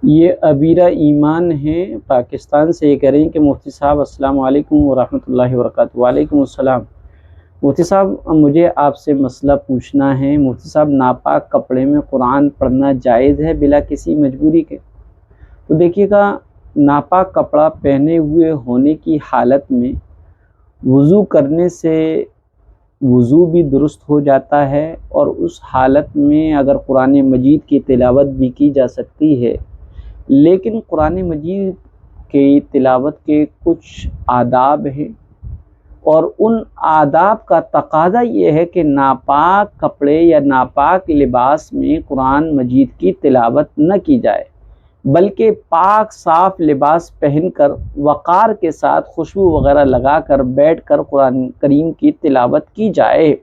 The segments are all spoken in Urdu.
یہ ابیرہ ایمان ہیں پاکستان سے، یہ کہہ رہی ہیں کہ مفتی صاحب السلام علیکم ورحمۃ اللہ وبرکاتہ۔ وعلیکم السلام۔ مفتی صاحب مجھے آپ سے مسئلہ پوچھنا ہے۔ مفتی صاحب ناپاک کپڑے میں قرآن پڑھنا جائز ہے بلا کسی مجبوری کے؟ تو دیکھیے گا، ناپاک کپڑا پہنے ہوئے ہونے کی حالت میں وضو کرنے سے وضو بھی درست ہو جاتا ہے، اور اس حالت میں اگر قرآن مجید کی تلاوت بھی کی جا سکتی ہے، لیکن قرآن مجید کی تلاوت کے کچھ آداب ہیں، اور ان آداب کا تقاضا یہ ہے کہ ناپاک کپڑے یا ناپاک لباس میں قرآن مجید کی تلاوت نہ کی جائے، بلکہ پاک صاف لباس پہن کر وقار کے ساتھ خوشبو وغیرہ لگا کر بیٹھ کر قرآن کریم کی تلاوت کی جائے،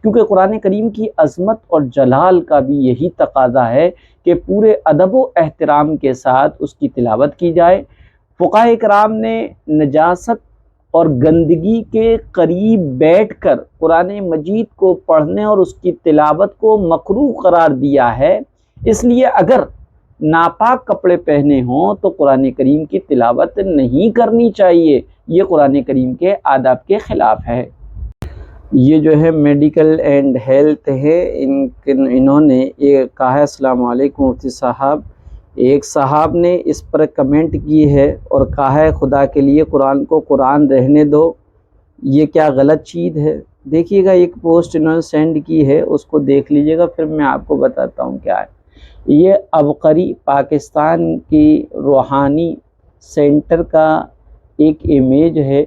کیونکہ قرآن کریم کی عظمت اور جلال کا بھی یہی تقاضا ہے کہ پورے ادب و احترام کے ساتھ اس کی تلاوت کی جائے۔ فقہاء کرام نے نجاست اور گندگی کے قریب بیٹھ کر قرآن مجید کو پڑھنے اور اس کی تلاوت کو مکروہ قرار دیا ہے، اس لیے اگر ناپاک کپڑے پہنے ہوں تو قرآن کریم کی تلاوت نہیں کرنی چاہیے، یہ قرآن کریم کے آداب کے خلاف ہے۔ یہ جو ہے میڈیکل اینڈ ہیلتھ ہے، انہوں نے یہ کہا ہے السلام علیکم مفتی صاحب، ایک صاحب نے اس پر کمنٹ کی ہے اور کہا ہے خدا کے لیے قرآن کو قرآن رہنے دو، یہ کیا غلط چیز ہے؟ دیکھیے گا، ایک پوسٹ انہوں نے سینڈ کی ہے، اس کو دیکھ لیجئے گا، پھر میں آپ کو بتاتا ہوں کیا ہے۔ یہ عبقری پاکستان کی روحانی سینٹر کا ایک امیج ہے،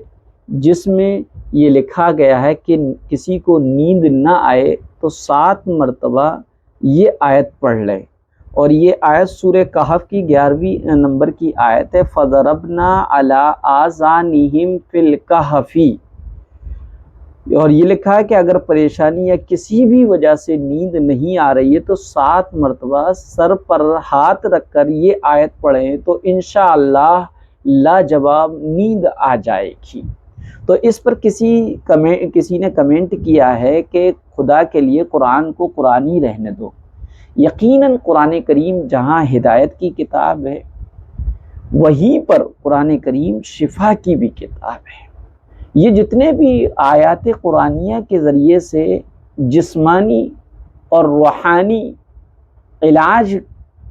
جس میں یہ لکھا گیا ہے کہ کسی کو نیند نہ آئے تو 7 مرتبہ یہ آیت پڑھ لے، اور یہ آیت سورہ کہف کی 11ویں نمبر کی آیت ہے، فَضَرَبْنَا عَلَىٰ آذَانِهِمْ فِي الْكَهْفِ، اور یہ لکھا ہے کہ اگر پریشانی یا کسی بھی وجہ سے نیند نہیں آ رہی ہے تو 7 مرتبہ سر پر ہاتھ رکھ کر یہ آیت پڑھیں تو انشاءاللہ لاجواب نیند آ جائے گی۔ تو اس پر کسی نے کمنٹ کیا ہے کہ خدا کے لیے قرآن کو قرآن ہی رہنے دو۔ یقیناً قرآن کریم جہاں ہدایت کی کتاب ہے، وہیں پر قرآن کریم شفا کی بھی کتاب ہے۔ یہ جتنے بھی آیات قرآنیہ کے ذریعے سے جسمانی اور روحانی علاج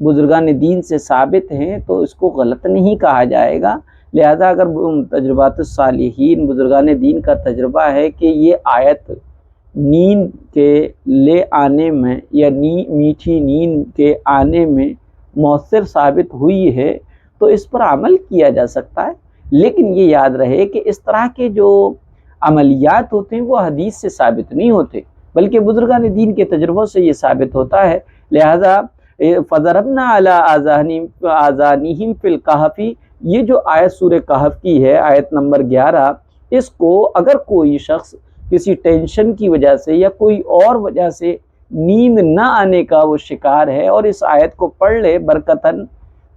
بزرگان دین سے ثابت ہیں تو اس کو غلط نہیں کہا جائے گا۔ لہذا اگر تجربات الصالحین بزرگان دین کا تجربہ ہے کہ یہ آیت نیند کے لے آنے میں یا میٹھی نیند کے آنے میں مؤثر ثابت ہوئی ہے تو اس پر عمل کیا جا سکتا ہے، لیکن یہ یاد رہے کہ اس طرح کے جو عملیات ہوتے ہیں وہ حدیث سے ثابت نہیں ہوتے، بلکہ بزرگان دین کے تجربوں سے یہ ثابت ہوتا ہے۔ لہذا فَضَرَبْنَا عَلَىٰ آذَانِهِمْ فِي الْكَهْفِ، یہ جو آیت سورہ کہف کی ہے، آیت نمبر 11، اس کو اگر کوئی شخص کسی ٹینشن کی وجہ سے یا کوئی اور وجہ سے نیند نہ آنے کا وہ شکار ہے اور اس آیت کو پڑھ لے برکتاً،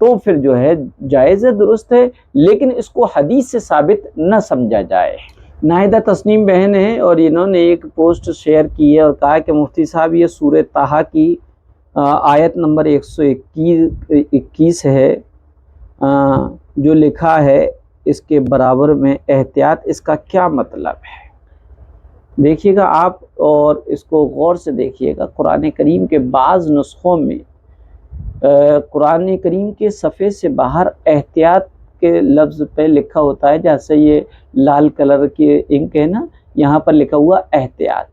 تو پھر جو ہے جائز ہے، درست ہے، لیکن اس کو حدیث سے ثابت نہ سمجھا جائے۔ ناہدہ تسنیم بہن ہے اور انہوں نے ایک پوسٹ شیئر کی ہے اور کہا کہ مفتی صاحب یہ سورہ طٰہٰ کی آیت نمبر 121 ہے، جو لکھا ہے اس کے برابر میں احتیاط، اس کا کیا مطلب ہے؟ دیکھیے گا آپ اور اس کو غور سے دیکھیے گا۔ قرآن کریم کے بعض نسخوں میں قرآن کریم کے صفحے سے باہر احتیاط کے لفظ پہ لکھا ہوتا ہے، جیسے یہ لال کلر کی انک ہے نا، یہاں پر لکھا ہوا احتیاط۔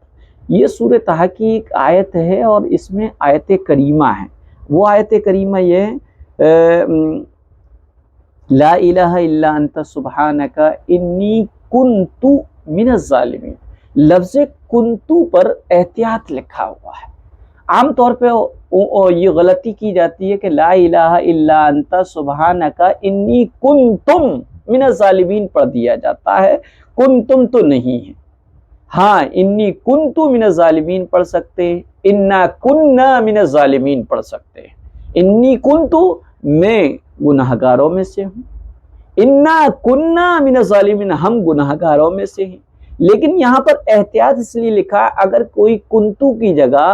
یہ سورہ طٰہٰ کی ایک آیت ہے اور اس میں آیت کریمہ ہے۔ وہ آیت کریمہ یہ ہے، لا الہ الا انت سبحانک انی کنت من الظالمین۔ لفظ کنتو پر احتیاط لکھا ہوا ہے۔ عام طور پہ یہ غلطی کی جاتی ہے کہ لا الہ الا انت سبحانک انی کنتم من الظالمین پڑھ دیا جاتا ہے، کنتم تو نہیں ہے۔ ہاں، انی کنتو من الظالمین پڑھ سکتے ہیں، انا کننا من الظالمین پڑھ سکتے ہیں۔ انی کنتو، میں گناہگاروں میں سے ہوں، انا کننا من الظالمین، ہم گناہگاروں میں سے ہیں۔ لیکن یہاں پر احتیاط اس لیے لکھا، اگر کوئی کنتو کی جگہ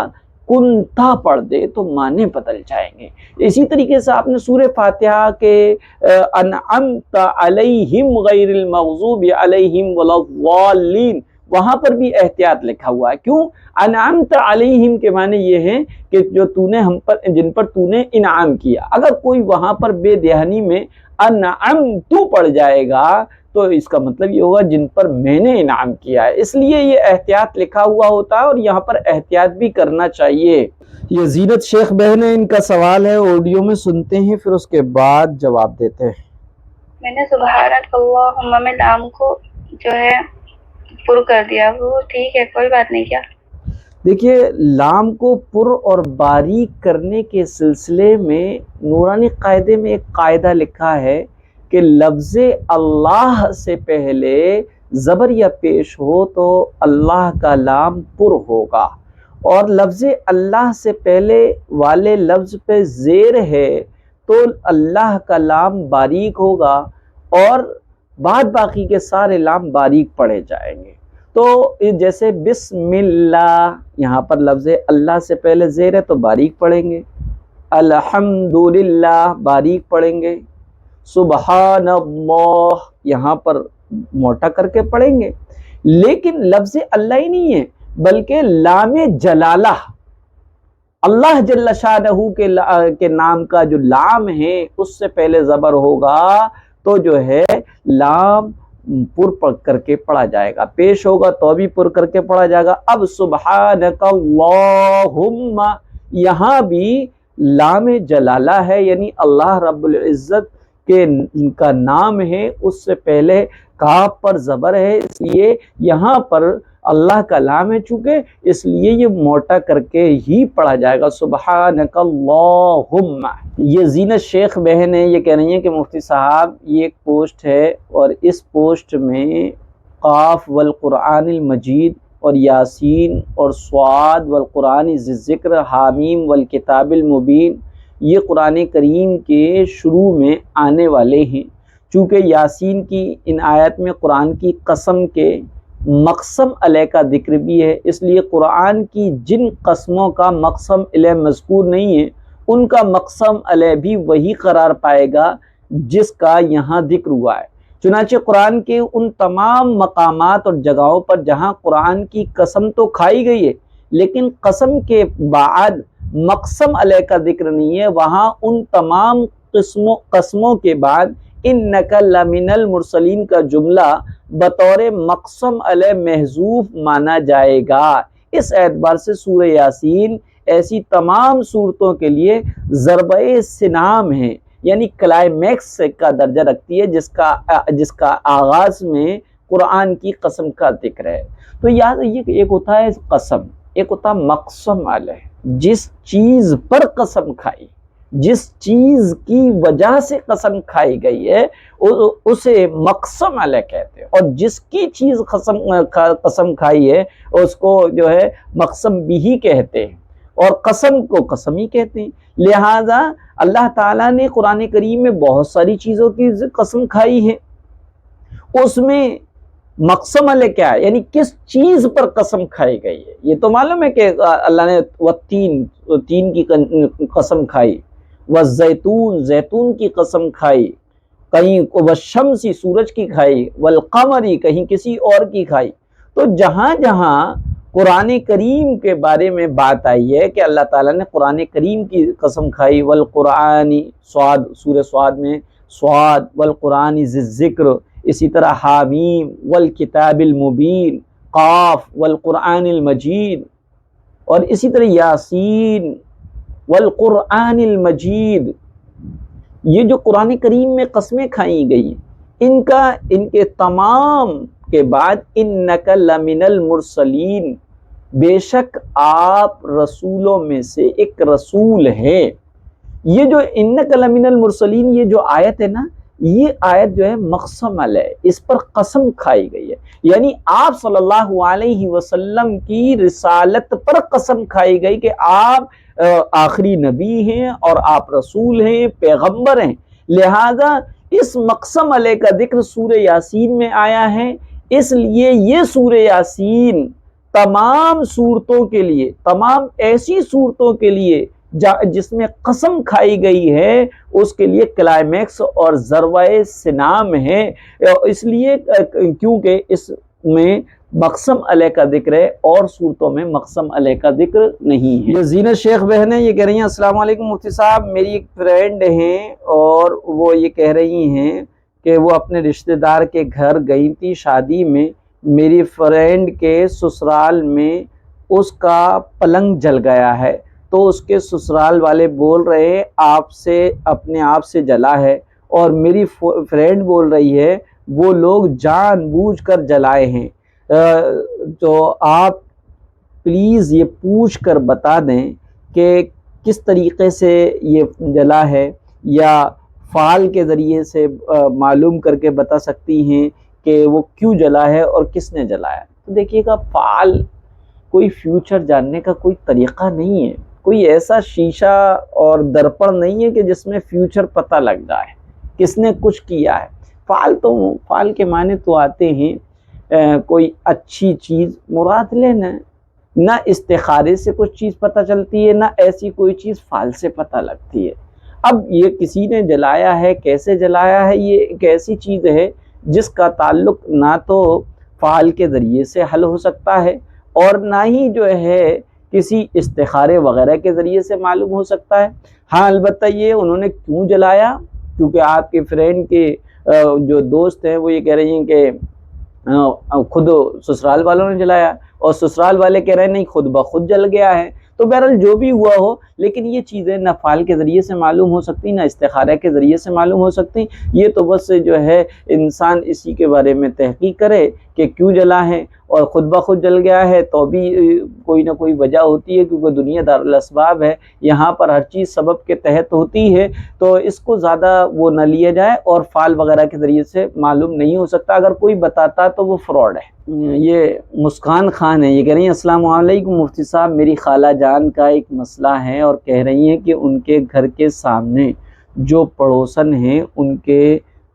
کنتا پڑھ دے تو معنی بدل جائیں گے۔ اسی طریقے سے آپ نے سورہ فاتحہ کے انعمت علیہم غیر المغضوب علیہم ولا الضالین، وہاں پر بھی احتیاط لکھا ہوا ہے۔ کیوں؟ انعمت علیہم کے معنی یہ ہیں کہ جو تو نے ہم پر، جن پر تو نے انعام کیا۔ اگر کوئی وہاں پر بے دہانی میں انعمت پڑ جائے گا تو اس کا مطلب یہ ہوگا جن پر میں نے انعام کیا ہے، اس لیے یہ احتیاط لکھا ہوا ہوتا ہے اور یہاں پر احتیاط بھی کرنا چاہیے۔ یہ زینت شیخ بہن ہے، ان کا سوال ہے، آڈیو میں سنتے ہیں پھر اس کے بعد جواب دیتے ہیں۔ میں نے سبحانک اللہم میں لام کو جو ہے پر کر دیا، وہ ٹھیک ہے، کوئی بات نہیں کیا؟ دیکھیے لام کو پر اور باریک کرنے کے سلسلے میں نورانی قاعدے میں ایک قاعدہ لکھا ہے کہ لفظ اللہ سے پہلے زبر یا پیش ہو تو اللہ کا لام پر ہوگا، اور لفظ اللہ سے پہلے والے لفظ پہ زیر ہے تو اللہ کا لام باریک ہوگا، اور بعد باقی کے سارے لام باریک پڑھے جائیں گے۔ تو جیسے بسم اللہ، یہاں پر لفظ اللہ سے پہلے زیر ہے تو باریک پڑھیں گے، الحمدللہ باریک پڑھیں گے، سبحان اللہ یہاں پر موٹا کر کے پڑھیں گے۔ لیکن لفظ اللہ ہی نہیں ہے بلکہ لام جلالہ، اللہ جل شانہ کے نام کا جو لام ہے اس سے پہلے زبر ہوگا تو جو ہے لام پر کر کے پڑھا جائے گا، پیش ہوگا تو بھی پر کر کے پڑھا جائے گا۔ اب سبحانک اللہم، یہاں بھی لام جلالہ ہے، یعنی اللہ رب العزت کے کا نام ہے، اس سے پہلے کاف پر زبر ہے، اس لیے یہاں پر اللہ کا لام ہے چونکہ، اس لیے یہ موٹا کر کے ہی پڑھا جائے گا، سبحانک اللہم۔ یہ زینت شیخ بہن ہے، یہ کہہ رہی ہیں کہ مفتی صاحب یہ ایک پوسٹ ہے اور اس پوسٹ میں قاف والقرآن المجید اور یاسین اور صاد والقرآن ذی الذکر حامیم والکتاب المبین یہ قرآن کریم کے شروع میں آنے والے ہیں۔ چونکہ یاسین کی ان آیت میں قرآن کی قسم کے مقسم علیہ کا ذکر بھی ہے، اس لیے قرآن کی جن قسموں کا مقسم علیہ مذکور نہیں ہے ان کا مقسم علیہ بھی وہی قرار پائے گا جس کا یہاں ذکر ہوا ہے۔ چنانچہ قرآن کے ان تمام مقامات اور جگہوں پر جہاں قرآن کی قسم تو کھائی گئی ہے لیکن قسم کے بعد مقسم علیہ کا ذکر نہیں ہے، وہاں ان تمام قسموں کے بعد انک لمن المرسلین کا جملہ بطور مقسم علیہ محذوف مانا جائے گا۔ اس اعتبار سے سورہ یاسین ایسی تمام صورتوں کے لیے ضربہ سنام ہے، یعنی کلائمیکس کا درجہ رکھتی ہے جس کا آغاز میں قرآن کی قسم کا ذکر ہے۔ تو یاد یہ ایک ہوتا ہے قسم، ایک ہوتا ہے مقسم علیہ، جس چیز پر قسم کھائی، جس چیز کی وجہ سے قسم کھائی گئی ہے اسے مقسم علیہ کہتے ہیں، اور جس کی چیز قسم کھائی ہے اس کو جو ہے مقسم بھی کہتے ہیں، اور قسم کو قسم ہی کہتے ہیں۔ لہذا اللہ تعالیٰ نے قرآن کریم میں بہت ساری چیزوں کی قسم کھائی ہے، اس میں مقسم علیہ کیا ہے، یعنی کس چیز پر قسم کھائی گئی ہے۔ یہ تو معلوم ہے کہ اللہ نے تین کی قسم کھائی، والزیتون زیتون کی قسم کھائی، کہیں والشمسی سورج کی کھائی، والقمری کہیں کسی اور کی کھائی۔ تو جہاں جہاں قرآن کریم کے بارے میں بات آئی ہے کہ اللہ تعالیٰ نے قرآن کریم کی قسم کھائی، والقرآن صاد سورہ صاد میں صاد، والقرآن ذی الذکر، اسی طرح حامیم والکتاب المبین، قاف والقرآن المجید، اور اسی طرح یاسین والقرآن المجید، یہ جو قرآن کریم میں قسمیں کھائی گئی ان کے تمام کے بعد انک لمن المرسلین، بے شک آپ رسولوں میں سے ایک رسول ہے۔ یہ جو انک لمن المرسلین یہ جو آیت ہے نا، یہ آیت جو ہے مقسم علیہ، اس پر قسم کھائی گئی ہے، یعنی آپ صلی اللہ علیہ وسلم کی رسالت پر قسم کھائی گئی کہ آپ آخری نبی ہیں اور آپ رسول ہیں، پیغمبر ہیں۔ لہذا اس مقسم علیہ کا ذکر سورہ یاسین میں آیا ہے، اس لیے یہ سورہ یاسین تمام صورتوں کے لیے، تمام ایسی صورتوں کے لیے جس میں قسم کھائی گئی ہے، اس کے لیے کلائمیکس اور ذروۂ سنام ہے، اس لیے کیونکہ اس میں مقسم علیہ کا ذکر ہے اور صورتوں میں مقسم علیہ کا ذکر نہیں ہے۔ یہ زینت شیخ بہن ہے، یہ کہہ رہی ہیں السلام علیکم مفتی صاحب، میری ایک فرینڈ ہیں اور وہ یہ کہہ رہی ہیں کہ وہ اپنے رشتہ دار کے گھر گئی تھی شادی میں، میری فرینڈ کے سسرال میں اس کا پلنگ جل گیا ہے، تو اس کے سسرال والے بول رہے آپ سے اپنے آپ سے جلا ہے، اور میری فرینڈ بول رہی ہے وہ لوگ جان بوجھ کر جلائے ہیں، تو آپ پلیز یہ پوچھ کر بتا دیں کہ کس طریقے سے یہ جلا ہے، یا فعال کے ذریعے سے معلوم کر کے بتا سکتی ہیں کہ وہ کیوں جلا ہے اور کس نے جلایا۔ تو دیکھیے گا، فعال کوئی فیوچر جاننے کا کوئی طریقہ نہیں ہے، کوئی ایسا شیشہ اور درپن نہیں ہے کہ جس میں فیوچر پتہ لگ جائے کس نے کچھ کیا ہے۔ فعال کے معنی تو آتے ہیں کوئی اچھی چیز مراد لینا، نہ استخارے سے کچھ چیز پتہ چلتی ہے، نہ ایسی کوئی چیز فعال سے پتہ لگتی ہے۔ اب یہ کسی نے جلایا ہے، کیسے جلایا ہے، یہ ایک ایسی چیز ہے جس کا تعلق نہ تو فعال کے ذریعے سے حل ہو سکتا ہے اور نہ ہی جو ہے کسی استخارے وغیرہ کے ذریعے سے معلوم ہو سکتا ہے۔ ہاں البتہ یہ انہوں نے کیوں جلایا، کیونکہ آپ کے فرینڈ کے جو دوست ہیں وہ یہ کہہ رہی ہیں کہ خود سسرال والوں نے جلایا، اور سسرال والے کہہ رہے ہیں نہیں خود بخود جل گیا ہے۔ تو بہرحال جو بھی ہوا ہو، لیکن یہ چیزیں نہ فعال کے ذریعے سے معلوم ہو سکتی، نہ استخارہ کے ذریعے سے معلوم ہو سکتی۔ یہ تو بس جو ہے انسان اسی کے بارے میں تحقیق کرے کہ کیوں جلا ہے، اور خود بخود جل گیا ہے تو بھی کوئی نہ کوئی وجہ ہوتی ہے، کیونکہ دنیا دار الاسباب ہے، یہاں پر ہر چیز سبب کے تحت ہوتی ہے، تو اس کو زیادہ وہ نہ لیا جائے، اور فعال وغیرہ کے ذریعے سے معلوم نہیں ہو سکتا۔ اگر کوئی بتاتا تو وہ فراڈ ہے۔ یہ مسکان خان ہے، یہ کہہ رہی ہیں السلام علیکم مفتی صاحب، میری خالہ جان کا ایک مسئلہ ہے، اور کہہ رہی ہیں کہ ان کے گھر کے سامنے جو پڑوسن ہیں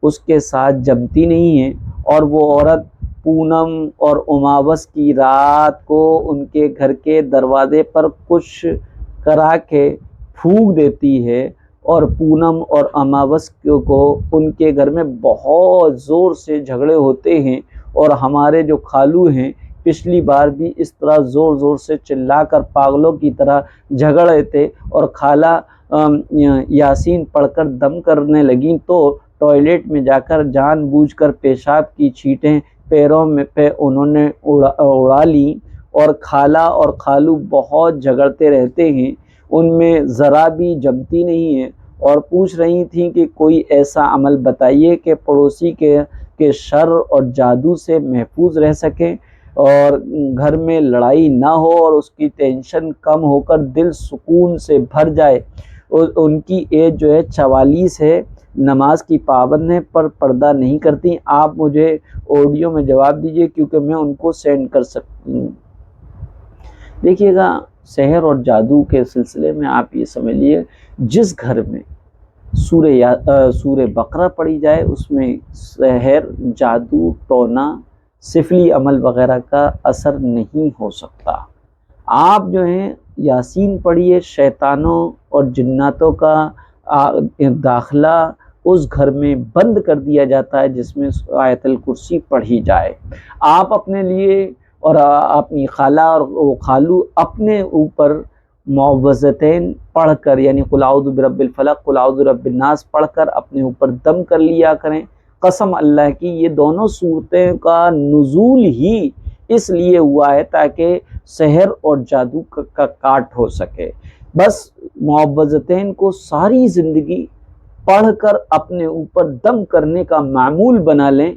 اس کے ساتھ جمتی نہیں ہیں، اور وہ عورت پونم اور اماوس کی رات کو ان کے گھر کے دروازے پر کچھ کرا کے پھونک دیتی ہے، اور پونم اور اماوس کو ان کے گھر میں بہت زور سے جھگڑے ہوتے ہیں، اور ہمارے جو خالو ہیں پچھلی بار بھی اس طرح زور زور سے چلا کر پاگلوں کی طرح جھگڑ رہے تھے، اور خالہ یاسین پڑھ کر دم کرنے لگیں تو ٹوائلٹ میں جا کر جان بوجھ کر پیشاب کی چھینٹیں پیروں میں پہ انہوں نے اڑا لیں، اور خالہ اور خالو بہت جھگڑتے رہتے ہیں، ان میں ذرا بھی جمتی نہیں ہے، اور پوچھ رہی تھیں کہ کوئی ایسا عمل بتائیے کہ پڑوسی کے شر اور جادو سے محفوظ رہ سکیں، اور گھر میں لڑائی نہ ہو، اور اس کی ٹینشن کم ہو کر دل سکون سے بھر جائے۔ ان کی ایج جو ہے 44 ہے، نماز کی پابند ہے پر پردہ نہیں کرتی۔ آپ مجھے آڈیو میں جواب دیجئے کیونکہ میں ان کو سینڈ کر سکتی ہوں۔ دیکھیے گا، سحر اور جادو کے سلسلے میں آپ یہ سمجھ لیے، جس گھر میں سورہ بقرہ پڑھی جائے اس میں سحر، جادو، ٹونا، سفلی عمل وغیرہ کا اثر نہیں ہو سکتا۔ آپ جو ہیں یاسین پڑھیے، شیطانوں اور جناتوں کا داخلہ اس گھر میں بند کر دیا جاتا ہے جس میں آیت الکرسی پڑھی جائے۔ آپ اپنے لیے اور اپنی خالہ اور خالو اپنے اوپر معوذتین پڑھ کر، یعنی قل اعوذ برب الفلق، قل اعوذ برب الناس پڑھ کر اپنے اوپر دم کر لیا کریں۔ قسم اللہ کی یہ دونوں صورتیں کا نزول ہی اس لیے ہوا ہے تاکہ سحر اور جادو کا کاٹ ہو سکے۔ بس معوذتین کو ساری زندگی پڑھ کر اپنے اوپر دم کرنے کا معمول بنا لیں،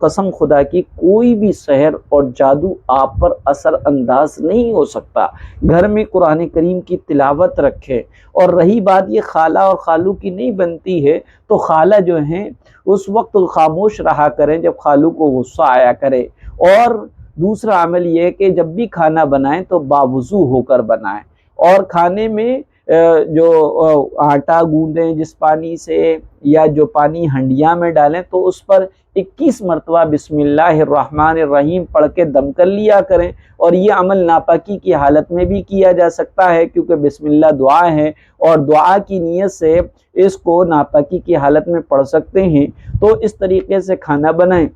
قسم خدا کی کوئی بھی سحر اور جادو آپ پر اثر انداز نہیں ہو سکتا۔ گھر میں قرآن کریم کی تلاوت رکھے، اور رہی بات یہ خالہ اور خالو کی نہیں بنتی ہے تو خالہ جو ہیں اس وقت خاموش رہا کریں جب خالو کو غصہ آیا کرے، اور دوسرا عمل یہ ہے کہ جب بھی کھانا بنائیں تو باوضو ہو کر بنائیں، اور کھانے میں جو آٹا گوندیں جس پانی سے، یا جو پانی ہنڈیاں میں ڈالیں تو اس پر 21 مرتبہ بسم اللہ الرحمن الرحیم پڑھ کے دم کر لیا کریں۔ اور یہ عمل ناپاکی کی حالت میں بھی کیا جا سکتا ہے، کیونکہ بسم اللہ دعا ہے اور دعا کی نیت سے اس کو ناپاکی کی حالت میں پڑھ سکتے ہیں۔ تو اس طریقے سے کھانا بنائیں،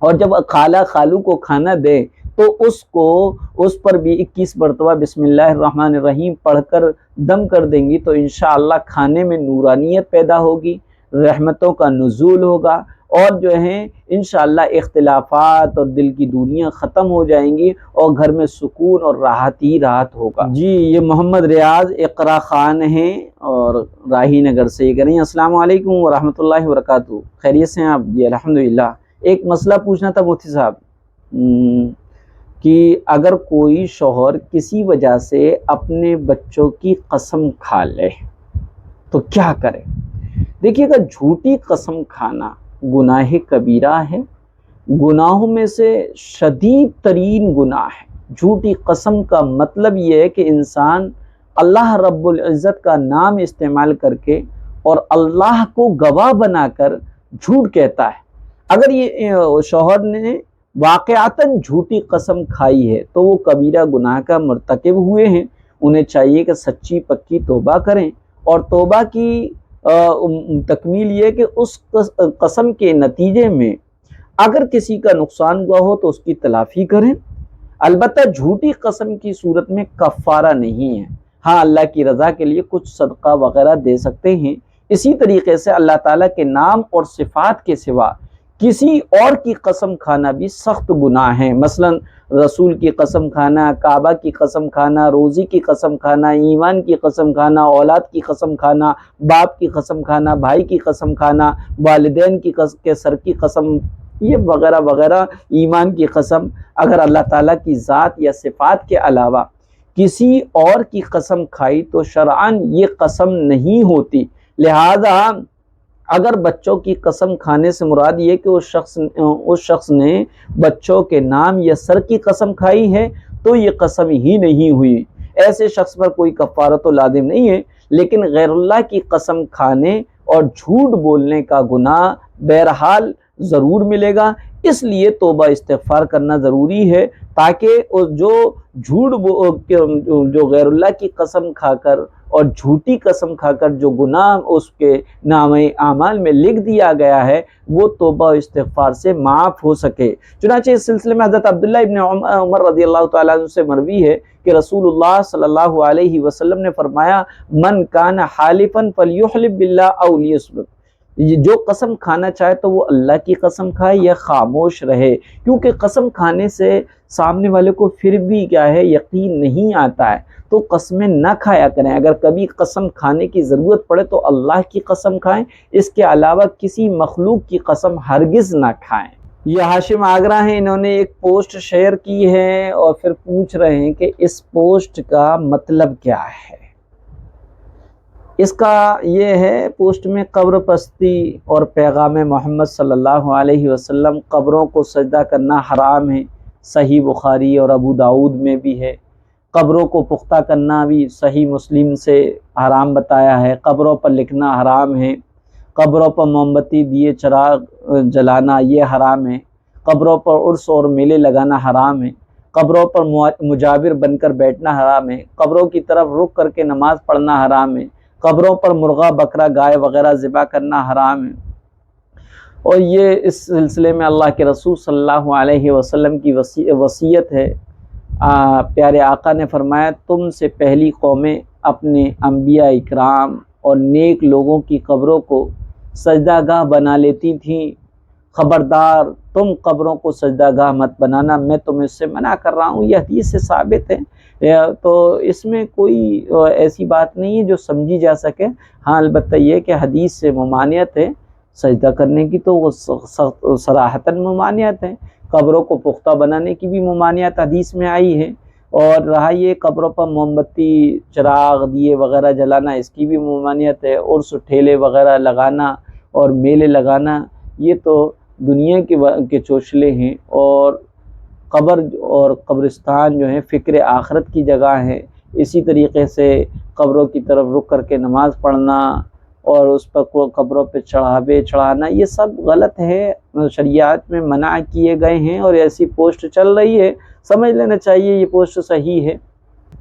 اور جب خالہ خالو کو کھانا دیں تو اس پر بھی 21 مرتبہ بسم اللہ الرحمن الرحیم پڑھ کر دم کر دیں گی تو انشاءاللہ کھانے میں نورانیت پیدا ہوگی، رحمتوں کا نزول ہوگا، اور جو ہیں انشاءاللہ اختلافات اور دل کی دوریاں ختم ہو جائیں گی، اور گھر میں سکون اور راحت ہی راحت ہوگا۔ جی یہ محمد ریاض اقرا خان ہیں اور راہی نگر سے یہ کریں۔ السلام علیکم ورحمۃ اللہ وبرکاتہ، خیریت سے ہیں آپ؟ جی الحمدللہ۔ ایک مسئلہ پوچھنا تھا مفتی صاحب کہ اگر کوئی شوہر کسی وجہ سے اپنے بچوں کی قسم کھا لے تو کیا کرے؟ دیکھیے گا، جھوٹی قسم کھانا گناہ کبیرہ ہے، گناہوں میں سے شدید ترین گناہ ہے۔ جھوٹی قسم کا مطلب یہ ہے کہ انسان اللہ رب العزت کا نام استعمال کر کے اور اللہ کو گواہ بنا کر جھوٹ کہتا ہے۔ اگر یہ شوہر نے واقعتاً جھوٹی قسم کھائی ہے تو وہ کبیرہ گناہ کا مرتکب ہوئے ہیں، انہیں چاہیے کہ سچی پکی توبہ کریں، اور توبہ کی تکمیل یہ کہ اس قسم کے نتیجے میں اگر کسی کا نقصان ہوا ہو تو اس کی تلافی کریں۔ البتہ جھوٹی قسم کی صورت میں کفارہ نہیں ہے، ہاں اللہ کی رضا کے لیے کچھ صدقہ وغیرہ دے سکتے ہیں۔ اسی طریقے سے اللہ تعالیٰ کے نام اور صفات کے سوا کسی اور کی قسم کھانا بھی سخت گناہ ہے، مثلا رسول کی قسم کھانا، کعبہ کی قسم کھانا، روزی کی قسم کھانا، ایمان کی قسم کھانا، اولاد کی قسم کھانا، باپ کی قسم کھانا، بھائی کی قسم کھانا، والدین کے سر کی قسم، یہ وغیرہ وغیرہ، ایمان کی قسم۔ اگر اللہ تعالیٰ کی ذات یا صفات کے علاوہ کسی اور کی قسم کھائی تو شرعاً یہ قسم نہیں ہوتی۔ لہذا اگر بچوں کی قسم کھانے سے مراد یہ کہ اس شخص نے بچوں کے نام یا سر کی قسم کھائی ہے تو یہ قسم ہی نہیں ہوئی، ایسے شخص پر کوئی کفارت و لازم نہیں ہے، لیکن غیر اللہ کی قسم کھانے اور جھوٹ بولنے کا گناہ بہرحال ضرور ملے گا۔ اس لیے توبہ استغفار کرنا ضروری ہے، تاکہ جو غیر اللہ کی قسم کھا کر اور جھوٹی قسم کھا کر جو گناہ اس کے نام اعمال میں لکھ دیا گیا ہے وہ توبہ و استغفار سے معاف ہو سکے۔ چنانچہ اس سلسلے میں حضرت عبداللہ ابن عمر رضی اللہ تعالیٰ عنہ سے مروی ہے کہ رسول اللہ صلی اللہ علیہ وسلم نے فرمایا، من کان حالفا فلیحلف باللہ او لیصمت، جو قسم کھانا چاہے تو وہ اللہ کی قسم کھائے یا خاموش رہے، کیونکہ قسم کھانے سے سامنے والے کو پھر بھی کیا ہے یقین نہیں آتا ہے، تو قسمیں نہ کھایا کریں۔ اگر کبھی قسم کھانے کی ضرورت پڑے تو اللہ کی قسم کھائیں، اس کے علاوہ کسی مخلوق کی قسم ہرگز نہ کھائیں۔ یہ ہاشم آگرہ ہیں، انہوں نے ایک پوسٹ شیئر کی ہے اور پھر پوچھ رہے ہیں کہ اس پوسٹ کا مطلب کیا ہے۔ اس کا یہ ہے، پوسٹ میں قبر پستی اور پیغام محمد صلی اللہ علیہ وسلم، قبروں کو سجدہ کرنا حرام ہے، صحیح بخاری اور ابو داؤد میں بھی ہے۔ قبروں کو پختہ کرنا بھی صحیح مسلم سے حرام بتایا ہے۔ قبروں پر لکھنا حرام ہے۔ قبروں پر موم بتی دیے چراغ جلانا یہ حرام ہے۔ قبروں پر عرس اور میلے لگانا حرام ہے۔ قبروں پر مجاور بن کر بیٹھنا حرام ہے۔ قبروں کی طرف رخ کر کے نماز پڑھنا حرام ہے۔ قبروں پر مرغا بکرا گائے وغیرہ ذبح کرنا حرام ہے۔ اور یہ اس سلسلے میں اللہ کے رسول صلی اللہ علیہ وسلم کی وصیت ہے۔ پیارے آقا نے فرمایا، تم سے پہلی قومیں اپنے انبیاء اکرام اور نیک لوگوں کی قبروں کو سجدہ گاہ بنا لیتی تھیں، خبردار تم قبروں کو سجدہ گاہ مت بنانا، میں تمہیں اس سے منع کر رہا ہوں۔ یہ حدیث سے ثابت ہے، تو اس میں کوئی ایسی بات نہیں ہے جو سمجھی جا سکے۔ ہاں البتہ یہ کہ حدیث سے ممانعت ہے، سجدہ کرنے کی تو وہ صراحتاً ممانعت ہے، قبروں کو پختہ بنانے کی بھی ممانعت حدیث میں آئی ہے، اور رہا یہ قبروں پر موم بتی چراغ دیے وغیرہ جلانا، اس کی بھی ممانعت ہے۔ عرس ٹھیلے وغیرہ لگانا اور میلے لگانا یہ تو دنیا کے چوچلے ہیں، اور قبر اور قبرستان جو ہیں فکر آخرت کی جگہ ہیں۔ اسی طریقے سے قبروں کی طرف رک کر کے نماز پڑھنا اور اس پر قبروں پہ چڑھاوے چڑھانا، یہ سب غلط ہے، شریعت میں منع کیے گئے ہیں، اور ایسی پوسٹ چل رہی ہے، سمجھ لینا چاہیے یہ پوسٹ صحیح ہے۔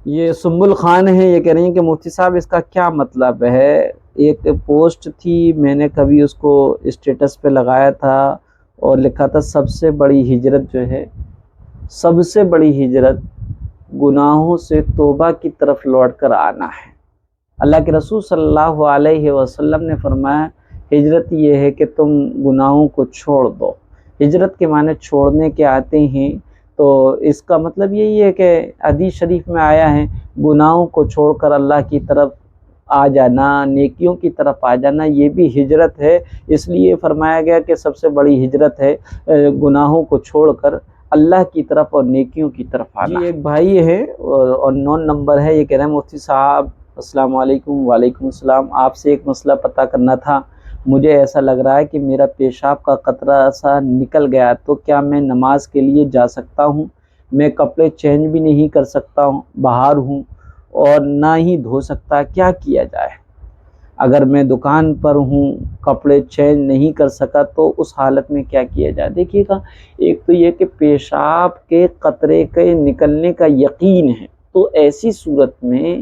یہ سنبل خان ہے، یہ کہہ رہی ہیں کہ مفتی صاحب اس کا کیا مطلب ہے؟ ایک پوسٹ تھی، میں نے کبھی اس کو اسٹیٹس پہ لگایا تھا اور لکھا تھا سب سے بڑی ہجرت جو ہے، سب سے بڑی ہجرت گناہوں سے توبہ کی طرف لوٹ کر آنا ہے۔ اللہ کے رسول صلی اللہ علیہ وسلم نے فرمایا ہجرت یہ ہے کہ تم گناہوں کو چھوڑ دو۔ ہجرت کے معنی چھوڑنے کے آتے ہیں، تو اس کا مطلب یہی ہے کہ حدیث شریف میں آیا ہے گناہوں کو چھوڑ کر اللہ کی طرف آ جانا، نیکیوں کی طرف آ جانا، یہ بھی ہجرت ہے۔ اس لیے فرمایا گیا کہ سب سے بڑی ہجرت ہے گناہوں کو چھوڑ کر اللہ کی طرف اور نیکیوں کی طرف آنا۔ ایک بھائی ہے اور 9 نمبر ہے، یہ کہہ رہے ہیں مفتی صاحب السلام علیکم۔ وعلیکم السلام۔ آپ سے ایک مسئلہ پتہ کرنا تھا، مجھے ایسا لگ رہا ہے کہ میرا پیشاب کا قطرہ سا نکل گیا، تو کیا میں نماز کے لیے جا سکتا ہوں؟ میں کپڑے چینج بھی نہیں کر سکتا ہوں، باہر ہوں، اور نہ ہی دھو سکتا، کیا کیا جائے؟ اگر میں دکان پر ہوں، کپڑے چینج نہیں کر سکا، تو اس حالت میں کیا کیا جائے؟ دیکھیے گا، ایک تو یہ کہ پیشاب کے قطرے کے نکلنے کا یقین ہے، تو ایسی صورت میں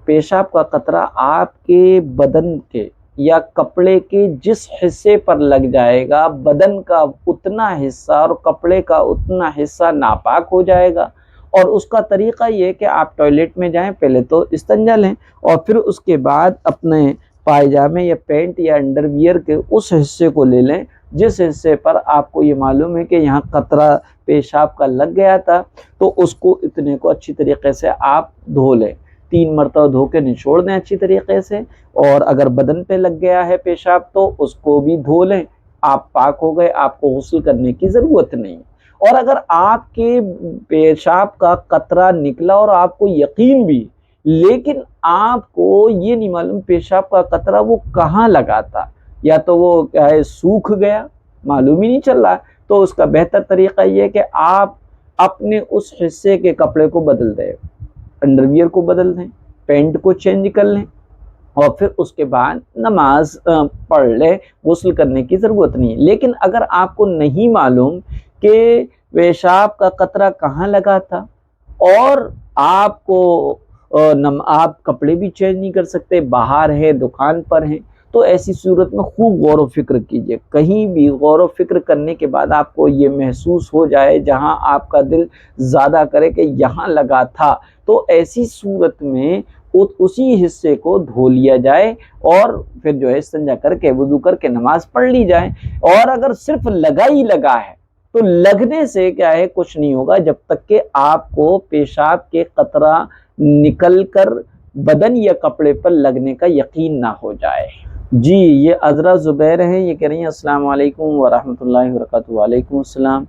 پیشاب کا قطرہ آپ کے بدن کے یا کپڑے کے جس حصے پر لگ جائے گا، بدن کا اتنا حصہ اور کپڑے کا اتنا حصہ ناپاک ہو جائے گا۔ اور اس کا طریقہ یہ کہ آپ ٹوائلٹ میں جائیں، پہلے تو استنجا لیں، اور پھر اس کے بعد اپنے پائجامے یا پینٹ یا انڈر ویئر کے اس حصے کو لے لیں جس حصے پر آپ کو یہ معلوم ہے کہ یہاں قطرہ پیشاب کا لگ گیا تھا، تو اس کو اتنے کو اچھی طریقے سے آپ دھو لیں، 3 مرتبہ دھو کے نچوڑ دیں اچھی طریقے سے۔ اور اگر بدن پہ لگ گیا ہے پیشاب تو اس کو بھی دھو لیں، آپ پاک ہو گئے، آپ کو غسل کرنے کی ضرورت نہیں۔ اور اگر آپ کے پیشاب کا قطرہ نکلا اور آپ کو یقین بھی، لیکن آپ کو یہ نہیں معلوم پیشاب کا قطرہ وہ کہاں لگا تھا، یا تو وہ کیا ہے سوکھ گیا، معلوم ہی نہیں چل رہا، تو اس کا بہتر طریقہ یہ ہے کہ آپ اپنے اس حصے کے کپڑے کو بدل دیں، انڈر ویئر کو بدل دیں، پینٹ کو چینج کر لیں، اور پھر اس کے بعد نماز پڑھ لیں، غسل کرنے کی ضرورت نہیں ہے۔ لیکن اگر آپ کو نہیں معلوم کہ پیشاب کا قطرہ کہاں لگا تھا، اور آپ کو آپ کپڑے بھی چینج نہیں کر سکتے، باہر ہے، دکان پر ہیں، تو ایسی صورت میں خوب غور و فکر کیجئے۔ کہیں بھی غور و فکر کرنے کے بعد آپ کو یہ محسوس ہو جائے، جہاں آپ کا دل زیادہ کرے کہ یہاں لگا تھا، تو ایسی صورت میں اسی حصے کو دھو لیا جائے، اور پھر جو ہے استنجا کر کے وضو کر کے نماز پڑھ لی جائے۔ اور اگر صرف لگا ہی لگا ہے تو لگنے سے کیا ہے کچھ نہیں ہوگا، جب تک کہ آپ کو پیشاب کے قطرہ نکل کر بدن یا کپڑے پر لگنے کا یقین نہ ہو جائے۔ جی، یہ عذرا زبیر ہیں، یہ کہہ رہی ہیں السلام علیکم ورحمۃ اللہ وبرکاتہ۔ وعلیکم السلام۔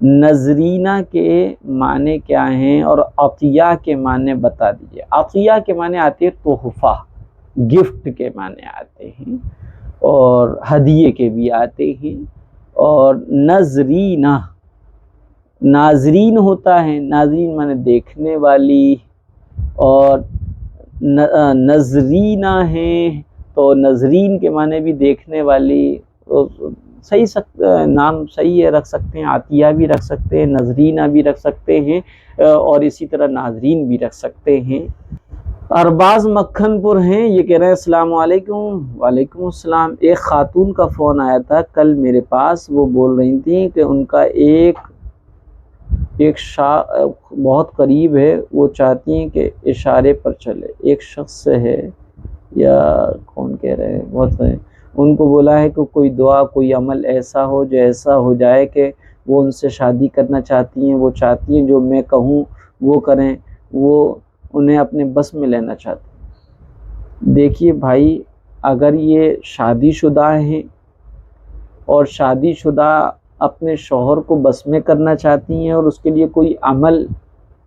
نذرینہ کے معنی کیا ہیں اور عطیہ کے معنی بتا دیجئے۔ عطیہ کے معنی آتے ہیں تحفہ، گفٹ کے معنی آتے ہیں، اور ہدیے کے بھی آتے ہیں۔ اور نذرینہ، ناظرین ہوتا ہے، ناظرین معنی دیکھنے والی، اور نذرینہ ہیں تو نذرین کے معنی بھی دیکھنے والی۔ صحیح نام صحیح ہے، رکھ سکتے ہیں، عطیہ بھی رکھ سکتے ہیں، نذرینہ بھی رکھ سکتے ہیں، اور اسی طرح ناظرین بھی رکھ سکتے ہیں۔ ارباز مکھن پور ہیں، یہ کہہ رہے ہیں السلام علیکم۔ وعلیکم السلام۔ ایک خاتون کا فون آیا تھا کل میرے پاس، وہ بول رہی تھیں کہ ان کا ایک بہت قریب ہے، وہ چاہتی ہیں کہ اشارے پر چلے، ایک شخص سے ہے یا کون کہہ رہے ہیں، بہت ان کو بولا ہے کہ کوئی دعا، کوئی عمل ایسا ہو جو ایسا ہو جائے کہ وہ ان سے شادی کرنا چاہتی ہیں، وہ چاہتی ہیں جو میں کہوں وہ کریں، وہ انہیں اپنے بس میں لینا چاہتے ہیں۔ دیکھیے بھائی، اگر یہ شادی شدہ ہیں اور شادی شدہ اپنے شوہر کو بس میں کرنا چاہتی ہیں اور اس کے لیے کوئی عمل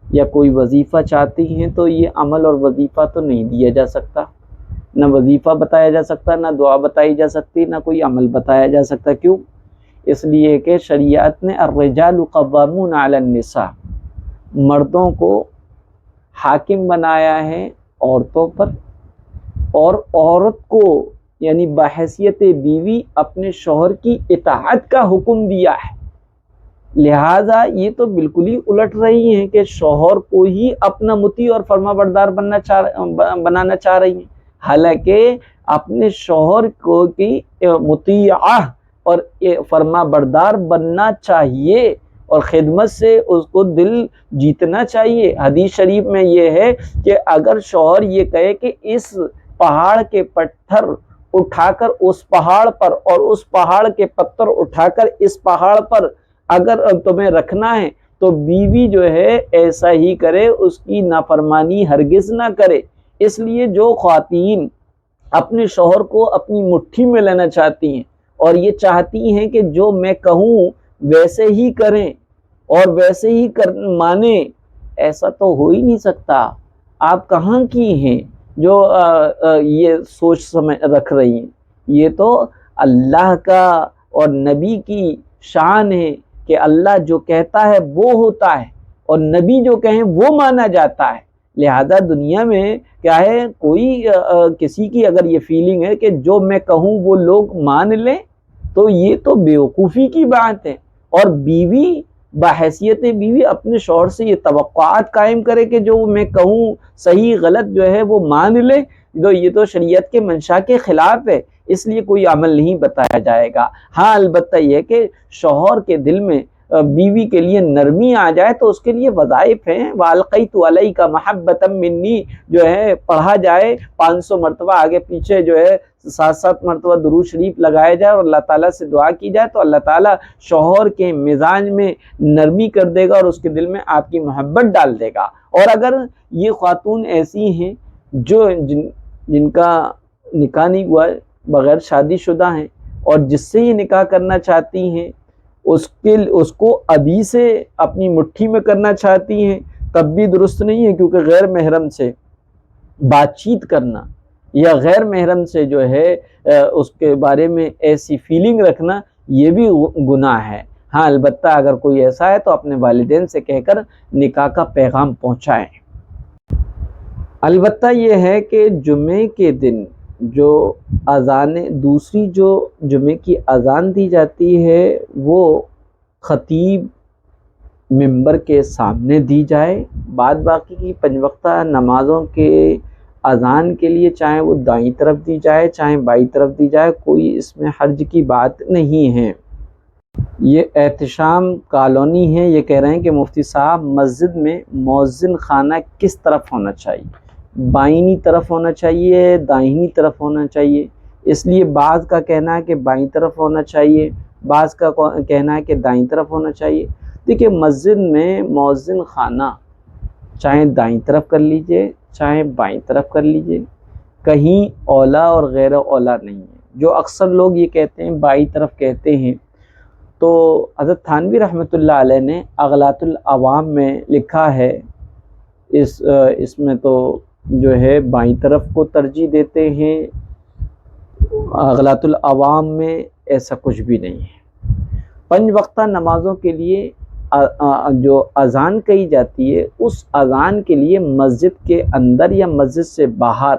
یا کوئی وظیفہ چاہتی ہیں، تو یہ عمل اور وظیفہ تو نہیں دیا جا سکتا، نہ وظیفہ بتایا جا سکتا، نہ دعا بتائی جا سکتی، نہ کوئی عمل بتایا جا سکتا۔ کیوں؟ اس لیے کہ شریعت نے الرجال قوامون علی النساء، مردوں کو حاکم بنایا ہے عورتوں پر، اور عورت کو یعنی بحیثیت بیوی اپنے شوہر کی اطاعت کا حکم دیا ہے۔ لہٰذا یہ تو بالکل ہی الٹ رہی ہیں کہ شوہر کو ہی اپنا مطیع اور فرما بردار بنانا چاہ رہی ہیں، حالانکہ اپنے شوہر کو کی مطیعہ اور فرما بردار بننا چاہیے اور خدمت سے اس کو دل جیتنا چاہیے۔ حدیث شریف میں یہ ہے کہ اگر شوہر یہ کہے کہ اس پہاڑ کے پتھر اٹھا کر اس پہاڑ پر اور اس پہاڑ کے پتھر اٹھا کر اس پہاڑ پر اگر تمہیں رکھنا ہے تو بیوی جو ہے ایسا ہی کرے، اس کی نافرمانی ہرگز نہ کرے۔ اس لیے جو خواتین اپنے شوہر کو اپنی مٹھی میں لینا چاہتی ہیں اور یہ چاہتی ہیں کہ جو میں کہوں ویسے ہی کریں اور ویسے ہی مانیں، ایسا تو ہو ہی نہیں سکتا۔ آپ کہاں کی ہیں جو یہ سوچ رکھ رہی ہیں؟ یہ تو اللہ کا اور نبی کی شان ہے کہ اللہ جو کہتا ہے وہ ہوتا ہے اور نبی جو کہیں وہ مانا جاتا ہے۔ لہذا دنیا میں کیا ہے، کوئی کسی کی اگر یہ فیلنگ ہے کہ جو میں کہوں وہ لوگ مان لیں تو یہ تو بیوقوفی کی بات ہے۔ اور بیوی بحیثیت بیوی اپنے شوہر سے یہ توقعات قائم کرے کہ جو میں کہوں صحیح غلط جو ہے وہ مان لے، تو یہ تو شریعت کے منشا کے خلاف ہے، اس لیے کوئی عمل نہیں بتایا جائے گا۔ ہاں البتہ یہ کہ شوہر کے دل میں بیوی کے لیے نرمی آ جائے تو اس کے لیے وظائف ہیں۔ وَأَلْقَيْتُ عَلَيْكَ مَحَبَّةً مِّنِّي جو ہے پڑھا جائے 500 مرتبہ، آگے پیچھے جو ہے 7 مرتبہ درود شریف لگایا جائے اور اللہ تعالیٰ سے دعا کی جائے تو اللہ تعالیٰ شوہر کے مزاج میں نرمی کر دے گا اور اس کے دل میں آپ کی محبت ڈال دے گا۔ اور اگر یہ خاتون ایسی ہیں جو جن کا نکاح نہیں ہوا، بغیر شادی شدہ ہیں اور جس سے یہ نکاح کرنا چاہتی ہیں اس کو ابھی سے اپنی مٹھی میں کرنا چاہتی ہیں، تب بھی درست نہیں ہے، کیونکہ غیر محرم سے بات چیت کرنا یا غیر محرم سے جو ہے اس کے بارے میں ایسی فیلنگ رکھنا یہ بھی گناہ ہے۔ ہاں البتہ اگر کوئی ایسا ہے تو اپنے والدین سے کہہ کر نکاح کا پیغام پہنچائیں۔ البتہ یہ ہے کہ جمعے کے دن جو دوسری جو جمعے کی اذان دی جاتی ہے وہ خطیب ممبر کے سامنے دی جائے۔ بعد باقی کی 5 وقتہ نمازوں کے اذان کے لیے چاہے وہ دائیں طرف دی جائے چاہے بائیں طرف دی جائے، کوئی اس میں حرج کی بات نہیں ہے۔ یہ احتشام کالونی ہے، یہ کہہ رہے ہیں کہ مفتی صاحب مسجد میں مؤذن خانہ کس طرف ہونا چاہیے؟ بائیں طرف ہونا چاہیے، دائیں طرف ہونا چاہیے؟ اس لیے بعض کا کہنا ہے کہ بائیں طرف ہونا چاہیے، بعض کا کہنا ہے کہ دائیں طرف ہونا چاہیے۔ دیکھیے مسجد میں مؤذن خانہ چاہے دائیں طرف کر لیجئے چاہے بائیں طرف کر لیجئے، کہیں اولا اور غیر اولا نہیں ہے۔ جو اکثر لوگ یہ کہتے ہیں بائیں طرف کہتے ہیں، تو حضرت تھانوی رحمۃ اللہ علیہ نے اغلاط العوام میں لکھا ہے، اس میں تو جو ہے بائیں طرف کو ترجیح دیتے ہیں، اغلاط العوام میں ایسا کچھ بھی نہیں ہے۔ 5 وقتہ نمازوں کے لیے جو اذان کہی جاتی ہے اس اذان کے لیے مسجد کے اندر یا مسجد سے باہر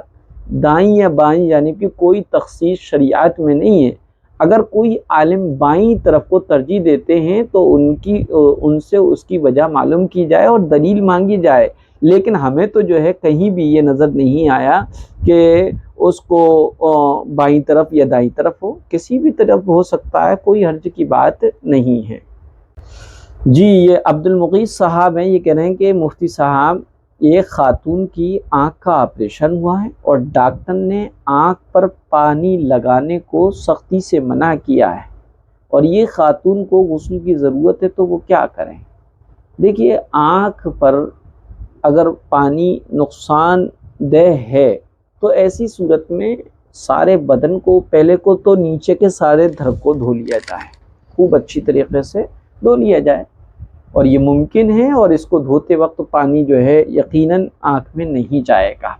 دائیں یا بائیں یعنی کہ کوئی تخصیص شریعت میں نہیں ہے۔ اگر کوئی عالم بائیں طرف کو ترجیح دیتے ہیں تو ان سے اس کی وجہ معلوم کی جائے اور دلیل مانگی جائے، لیکن ہمیں تو جو ہے کہیں بھی یہ نظر نہیں آیا کہ اس کو بائیں طرف یا دائیں طرف ہو، کسی بھی طرف ہو سکتا ہے، کوئی حرج کی بات نہیں ہے۔ جی یہ عبد المقیس صاحب ہیں، یہ کہہ رہے ہیں کہ مفتی صاحب ایک خاتون کی آنکھ کا آپریشن ہوا ہے اور ڈاکٹر نے آنکھ پر پانی لگانے کو سختی سے منع کیا ہے اور یہ خاتون کو غسل کی ضرورت ہے تو وہ کیا کریں؟ دیکھیے آنکھ پر اگر پانی نقصان دہ ہے تو ایسی صورت میں سارے بدن کو پہلے کو تو نیچے کے سارے دھڑ کو دھو لیا جائے، خوب اچھی طریقے سے دھو لیا جائے، اور یہ ممکن ہے، اور اس کو دھوتے وقت پانی جو ہے یقیناً آنکھ میں نہیں جائے گا۔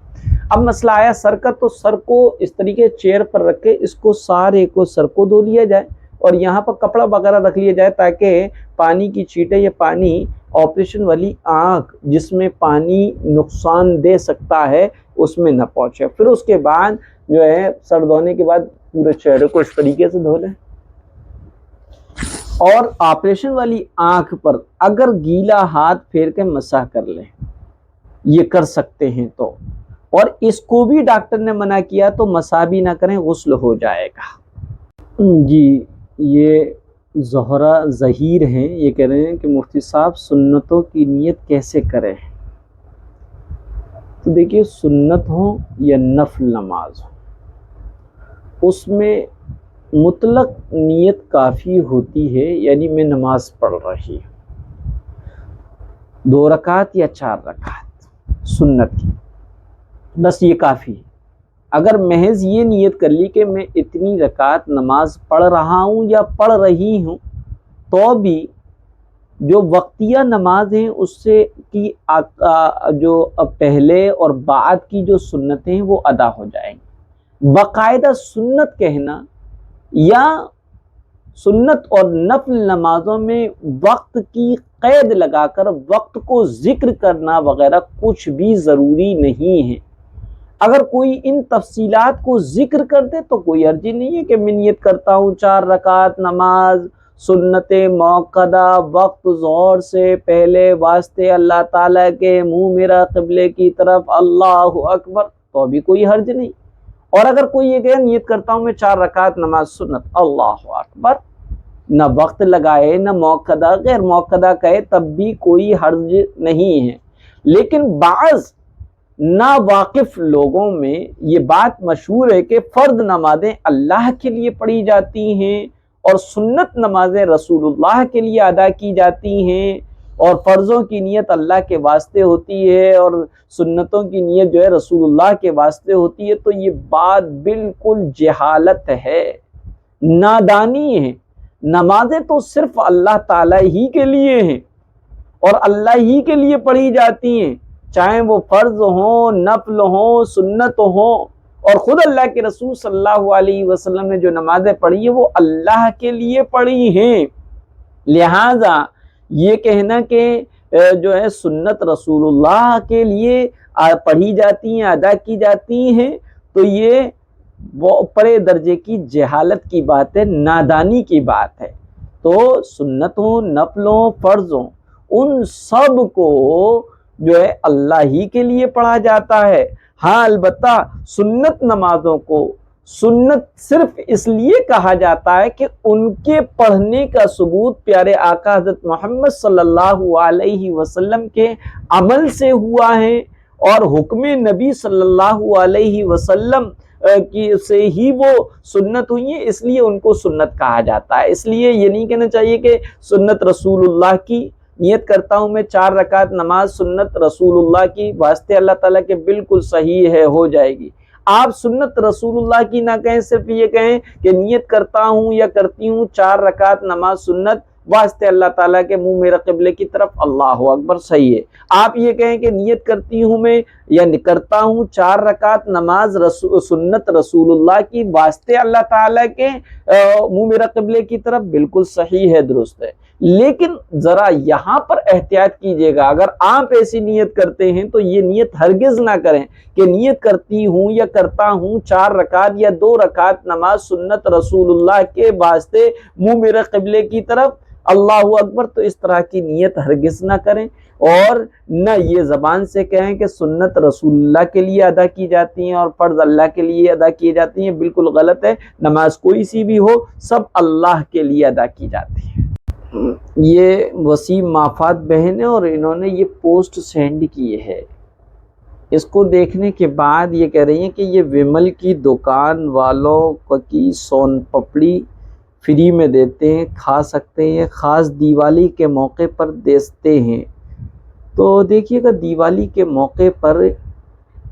اب مسئلہ آیا سر کا، تو سر کو اس طریقے چیئر پر رکھ کے اس کو سارے کو سر کو دھو لیا جائے اور یہاں پر کپڑا وغیرہ رکھ لیا جائے تاکہ پانی کی چھینٹیں یا پانی آپریشن والی آنکھ جس میں پانی نقصان دے سکتا ہے اس میں نہ پہنچے. پھر اس کے بعد جو ہے سر دھونے کے بعد پورے چہرے کو اس طریقے سے دھو لیں. اور آپریشن والی آنکھ پر اگر گیلا ہاتھ پھیر کے مسح کر لیں، یہ کر سکتے ہیں تو. اور اس کو بھی ڈاکٹر نے منع کیا تو مسح بھی نہ کریں، غسل ہو جائے گا. جی یہ زہرا ظہیر ہیں، یہ کہہ رہے ہیں کہ مفتی صاحب سنتوں کی نیت کیسے کریں؟ تو دیکھیے سنت ہو یا نفل نماز ہو، اس میں مطلق نیت کافی ہوتی ہے. یعنی میں نماز پڑھ رہی ہوں 2 رکعت یا 4 رکعت سنت کی، بس یہ کافی ہے. اگر محض یہ نیت کر لی کہ میں اتنی رکعت نماز پڑھ رہا ہوں یا پڑھ رہی ہوں، تو بھی جو وقتیہ نماز ہیں اس سے کی جو پہلے اور بعد کی جو سنتیں وہ ادا ہو جائیں گی. باقاعدہ سنت کہنا یا سنت اور نفل نمازوں میں وقت کی قید لگا کر وقت کو ذکر کرنا وغیرہ کچھ بھی ضروری نہیں ہے. اگر کوئی ان تفصیلات کو ذکر کر دے تو کوئی حرج نہیں ہے کہ میں نیت کرتا ہوں 4 رکعت نماز سنت موقدہ وقت ظہر سے پہلے واسطے اللہ تعالیٰ کے، منہ میرا قبلے کی طرف، اللہ اکبر، تو بھی کوئی حرج نہیں. اور اگر کوئی یہ کہے نیت کرتا ہوں میں 4 رکعت نماز سنت، اللہ اکبر، نہ وقت لگائے نہ موقدہ غیر موقدہ کہے تب بھی کوئی حرج نہیں ہے. لیکن بعض ناواقف لوگوں میں یہ بات مشہور ہے کہ فرض نمازیں اللہ کے لیے پڑھی جاتی ہیں اور سنت نمازیں رسول اللہ کے لیے ادا کی جاتی ہیں، اور فرضوں کی نیت اللہ کے واسطے ہوتی ہے اور سنتوں کی نیت جو ہے رسول اللہ کے واسطے ہوتی ہے. تو یہ بات بالکل جہالت ہے، نادانی ہے. نمازیں تو صرف اللہ تعالیٰ ہی کے لیے ہیں اور اللہ ہی کے لیے پڑھی جاتی ہیں، چاہے وہ فرض ہوں، نفل ہوں، سنت ہوں. اور خود اللہ کے رسول صلی اللہ علیہ وسلم نے جو نمازیں پڑھی ہیں وہ اللہ کے لیے پڑھی ہیں. لہٰذا یہ کہنا کہ جو ہے سنت رسول اللہ کے لیے پڑھی جاتی ہیں، ادا کی جاتی ہیں، تو یہ بڑے درجے کی جہالت کی بات ہے، نادانی کی بات ہے. تو سنتوں، نفلوں، فرضوں ان سب کو جو ہے اللہ ہی کے لیے پڑھا جاتا ہے. ہاں البتہ سنت نمازوں کو سنت صرف اس لیے کہا جاتا ہے کہ ان کے پڑھنے کا ثبوت پیارے آقا حضرت محمد صلی اللہ علیہ وسلم کے عمل سے ہوا ہے اور حکم نبی صلی اللہ علیہ وسلم کی سے ہی وہ سنت ہوئی ہیں، اس لیے ان کو سنت کہا جاتا ہے. اس لیے یہ نہیں کہنا چاہیے کہ سنت رسول اللہ کی نیت کرتا ہوں میں 4 رکعت نماز سنت رسول اللہ کی واسطے اللہ تعالیٰ کے، بالکل صحیح ہے، ہو جائے گی. آپ سنت رسول اللہ کی نہ کہیں، صرف یہ کہیں کہ نیت کرتا ہوں یا کرتی ہوں 4 رکعت نماز سنت واسطے اللہ تعالیٰ کے، منہ میرا قبلے کی طرف، اللہ اکبر، صحیح ہے. آپ یہ کہیں کہ نیت کرتی ہوں میں یا کرتا ہوں 4 رکعت نماز سنت رسول اللہ کی واسطے اللہ تعالیٰ کے، منہ میرا قبلے کی طرف، بالکل صحیح ہے، درست ہے. لیکن ذرا یہاں پر احتیاط کیجئے گا. اگر آپ ایسی نیت کرتے ہیں تو یہ نیت ہرگز نہ کریں کہ نیت کرتی ہوں یا کرتا ہوں 4 رکعت یا 2 رکعت نماز سنت رسول اللہ کے واسطے، منہ میرے قبلے کی طرف، اللہ اکبر. تو اس طرح کی نیت ہرگز نہ کریں اور نہ یہ زبان سے کہیں کہ سنت رسول اللہ کے لیے ادا کی جاتی ہیں اور فرض اللہ کے لیے ادا کی جاتی ہیں. بالکل غلط ہے. نماز کوئی سی بھی ہو سب اللہ کے لیے ادا کی جاتی ہے. یہ وسیم مافات بہن ہے اور انہوں نے یہ پوسٹ سینڈ کی ہے. اس کو دیکھنے کے بعد یہ کہہ رہی ہیں کہ یہ ومل کی دکان والوں کی سون پپڑی فری میں دیتے ہیں، کھا سکتے ہیں، خاص دیوالی کے موقع پر دیتے ہیں. تو دیکھیے گا دیوالی کے موقع پر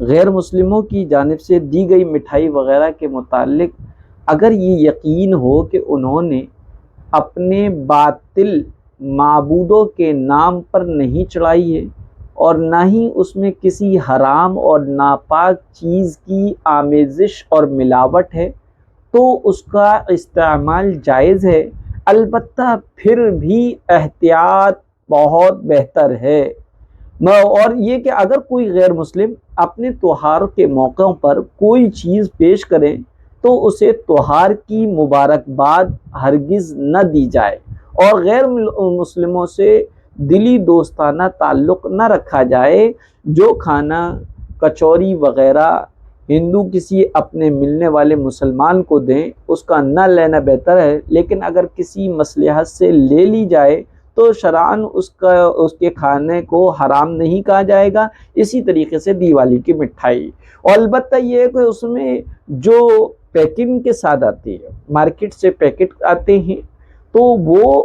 غیر مسلموں کی جانب سے دی گئی مٹھائی وغیرہ کے متعلق اگر یہ یقین ہو کہ انہوں نے اپنے باطل معبودوں کے نام پر نہیں چڑھائی ہے اور نہ ہی اس میں کسی حرام اور ناپاک چیز کی آمیزش اور ملاوٹ ہے، تو اس کا استعمال جائز ہے، البتہ پھر بھی احتیاط بہت بہتر ہے۔ اور یہ کہ اگر کوئی غیر مسلم اپنے تہوار کے موقعوں پر کوئی چیز پیش کریں تو اسے تہوار کی مبارکباد ہرگز نہ دی جائے، اور غیر مسلموں سے دلی دوستانہ تعلق نہ رکھا جائے۔ جو کھانا کچوری وغیرہ ہندو کسی اپنے ملنے والے مسلمان کو دیں اس کا نہ لینا بہتر ہے، لیکن اگر کسی مصلحت سے لے لی جائے تو شرعاً اس کے کھانے کو حرام نہیں کہا جائے گا۔ اسی طریقے سے دیوالی کی مٹھائی، اور البتہ یہ ہے کہ اس میں جو پیکنگ کے ساتھ آتی ہے، مارکیٹ سے پیکٹ آتے ہیں، تو وہ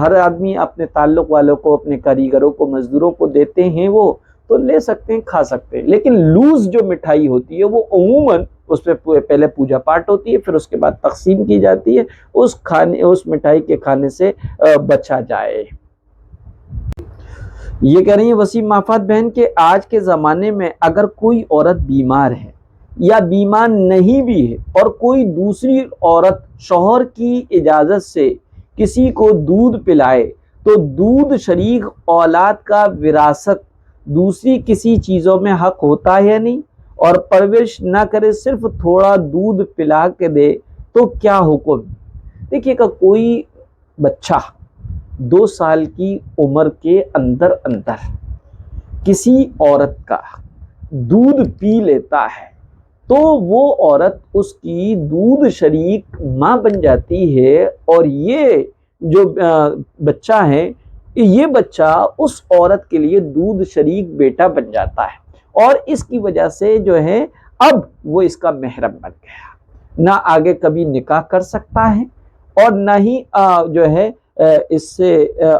ہر آدمی اپنے تعلق والوں کو، اپنے کاریگروں کو، مزدوروں کو دیتے ہیں، وہ تو لے سکتے ہیں، کھا سکتے ہیں۔ لیکن لوز جو مٹھائی ہوتی ہے وہ عموماً اس پہ پہلے پوجا پاٹ ہوتی ہے، پھر اس کے بعد تقسیم کی جاتی ہے، اس مٹھائی کے کھانے سے بچا جائے۔ یہ کہہ رہی ہیں وسیم آفات بہن کہ آج کے زمانے میں اگر کوئی عورت بیمار ہے یا بیمار نہیں بھی ہے اور کوئی دوسری عورت شوہر کی اجازت سے کسی کو دودھ پلائے تو دودھ شریک اولاد کا وراثت دوسری کسی چیزوں میں حق ہوتا ہے یا نہیں، اور پرورش نہ کرے صرف تھوڑا دودھ پلا کے دے تو کیا حکم؟ دیکھیے کہ کوئی بچہ 2 سال کی عمر کے اندر کسی عورت کا دودھ پی لیتا ہے تو وہ عورت اس کی دودھ شریک ماں بن جاتی ہے، اور یہ جو بچہ ہے یہ بچہ اس عورت کے لیے دودھ شریک بیٹا بن جاتا ہے، اور اس کی وجہ سے جو ہے اب وہ اس کا محرم بن گیا، نہ آگے کبھی نکاح کر سکتا ہے اور نہ ہی جو ہے اس سے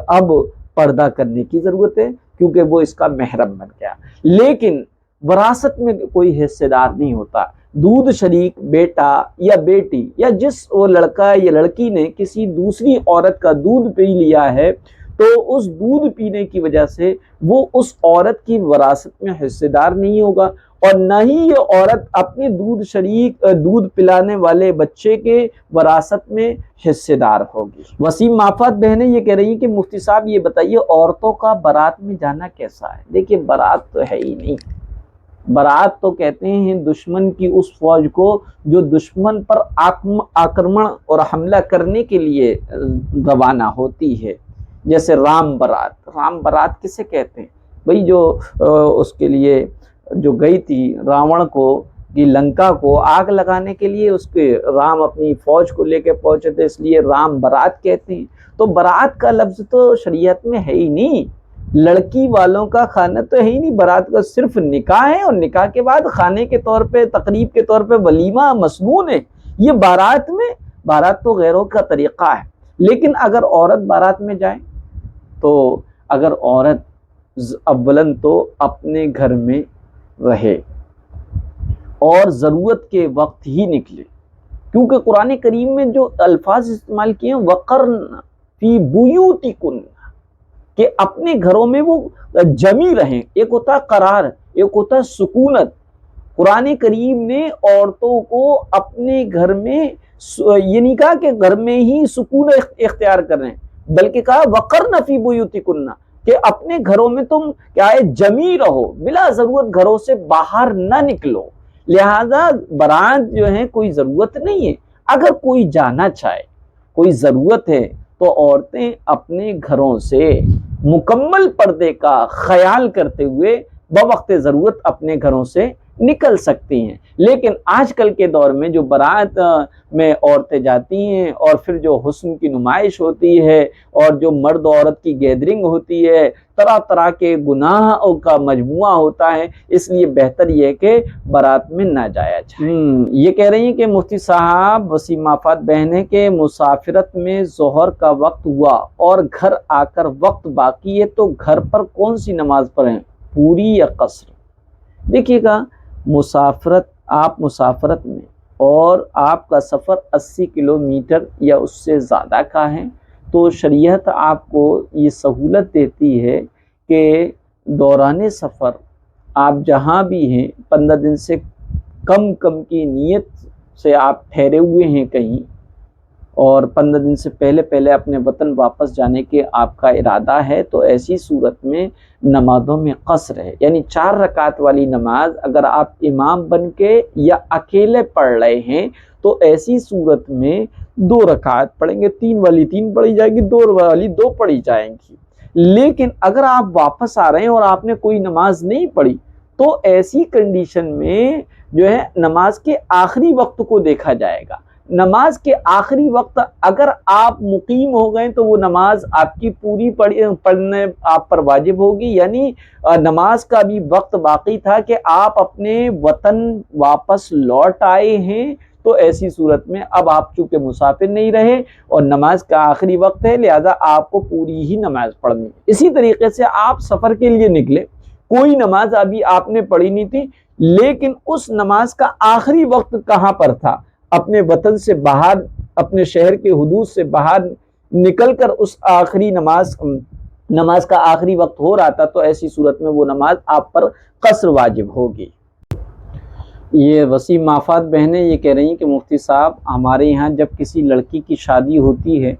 اب پردہ کرنے کی ضرورت ہے، کیونکہ وہ اس کا محرم بن گیا۔ لیکن وراثت میں کوئی حصے دار نہیں ہوتا۔ دودھ شریک بیٹا یا بیٹی یا جس وہ لڑکا یا لڑکی نے کسی دوسری عورت کا دودھ پی لیا ہے تو اس دودھ پینے کی وجہ سے وہ اس عورت کی وراثت میں حصے دار نہیں ہوگا، اور نہ ہی یہ عورت اپنے دودھ پلانے والے بچے کے وراثت میں حصے دار ہوگی۔ وسیم مافات بہنیں یہ کہہ رہی ہیں کہ مفتی صاحب یہ بتائیے عورتوں کا بارات میں جانا کیسا ہے؟ دیکھیے بارات تو ہے ہی نہیں، بارات تو کہتے ہیں دشمن کی اس فوج کو جو دشمن پر آکرمن اور حملہ کرنے کے لیے روانہ ہوتی ہے، جیسے رام بارات کسے کہتے ہیں بھئی؟ جو اس کے لیے جو گئی تھی راون کو کی لنکا کو آگ لگانے کے لیے، اس کے رام اپنی فوج کو لے کے پہنچے تھے، اس لیے رام بارات کہتے ہیں۔ تو بارات کا لفظ تو شریعت میں ہے ہی نہیں، لڑکی والوں کا کھانا تو ہے ہی نہیں، بارات کا صرف نکاح ہے، اور نکاح کے بعد کھانے کے طور پہ، تقریب کے طور پہ ولیمہ مسنون ہے۔ یہ بارات تو غیروں کا طریقہ ہے۔ لیکن اگر عورت بارات میں جائے تو اگر عورت اولاً تو اپنے گھر میں رہے اور ضرورت کے وقت ہی نکلے، کیونکہ قرآن کریم میں جو الفاظ استعمال کیے ہیں وقرن فی بیوتکن، کہ اپنے گھروں میں وہ جمی رہیں۔ ایک ہوتا قرار، ایک ہوتا سکونت۔ قرآن کریم نے عورتوں کو اپنے گھر میں یہ نہیں کہا کہ گھر میں ہی سکون اختیار کریں، بلکہ کہا وقرن فی بیوتکن، کہ اپنے گھروں میں تم کیا ہے جمی رہو، بلا ضرورت گھروں سے باہر نہ نکلو۔ لہذا برات جو ہے کوئی ضرورت نہیں ہے، اگر کوئی جانا چاہے، کوئی ضرورت ہے تو عورتیں اپنے گھروں سے مکمل پردے کا خیال کرتے ہوئے بوقت ضرورت اپنے گھروں سے نکل سکتی ہیں۔ لیکن آج کل کے دور میں جو بارات میں عورتیں جاتی ہیں اور پھر جو حسن کی نمائش ہوتی ہے اور جو مرد عورت کی گیدرنگ ہوتی ہے، طرح طرح کے گناہوں کا مجموعہ ہوتا ہے، اس لیے بہتر یہ ہے کہ بارات میں نہ جایا جائے۔ یہ کہہ رہی ہیں کہ مفتی صاحب وسیم آفات بہنیں کہ مسافرت میں ظہر کا وقت ہوا اور گھر آ کر وقت باقی ہے تو گھر پر کون سی نماز پڑھیں، پوری یا قصر؟ دیکھیے گا آپ مسافرت میں اور آپ کا سفر 80 کلومیٹر یا اس سے زیادہ کا ہے تو شریعت آپ کو یہ سہولت دیتی ہے کہ دوران سفر آپ جہاں بھی ہیں 15 دن سے کم کی نیت سے آپ ٹھہرے ہوئے ہیں کہیں اور 15 دن سے پہلے اپنے وطن واپس جانے کے آپ کا ارادہ ہے، تو ایسی صورت میں نمازوں میں قصر ہے، یعنی 4 رکعت والی نماز اگر آپ امام بن کے یا اکیلے پڑھ رہے ہیں تو ایسی صورت میں 2 رکعت پڑھیں گے، 3 والی 3 پڑھی جائے گی، 2 والی 2 پڑھی جائیں گی۔ لیکن اگر آپ واپس آ رہے ہیں اور آپ نے کوئی نماز نہیں پڑھی تو ایسی کنڈیشن میں جو ہے نماز کے آخری وقت کو دیکھا جائے گا۔ نماز کے آخری وقت اگر آپ مقیم ہو گئے تو وہ نماز آپ کی پوری پڑھنے آپ پر واجب ہوگی، یعنی نماز کا بھی وقت باقی تھا کہ آپ اپنے وطن واپس لوٹ آئے ہیں، تو ایسی صورت میں اب آپ چونکہ مسافر نہیں رہے اور نماز کا آخری وقت ہے، لہذا آپ کو پوری ہی نماز پڑھنی ہے۔ اسی طریقے سے آپ سفر کے لیے نکلے، کوئی نماز ابھی آپ نے پڑھی نہیں تھی، لیکن اس نماز کا آخری وقت کہاں پر تھا؟ اپنے وطن سے باہر، اپنے شہر کے حدود سے باہر نکل کر اس آخری نماز کا آخری وقت ہو رہا تھا، تو ایسی صورت میں وہ نماز آپ پر قصر واجب ہوگی۔ یہ وسیم آفات بہنیں یہ کہہ رہی ہیں کہ مفتی صاحب ہمارے یہاں جب کسی لڑکی کی شادی ہوتی ہے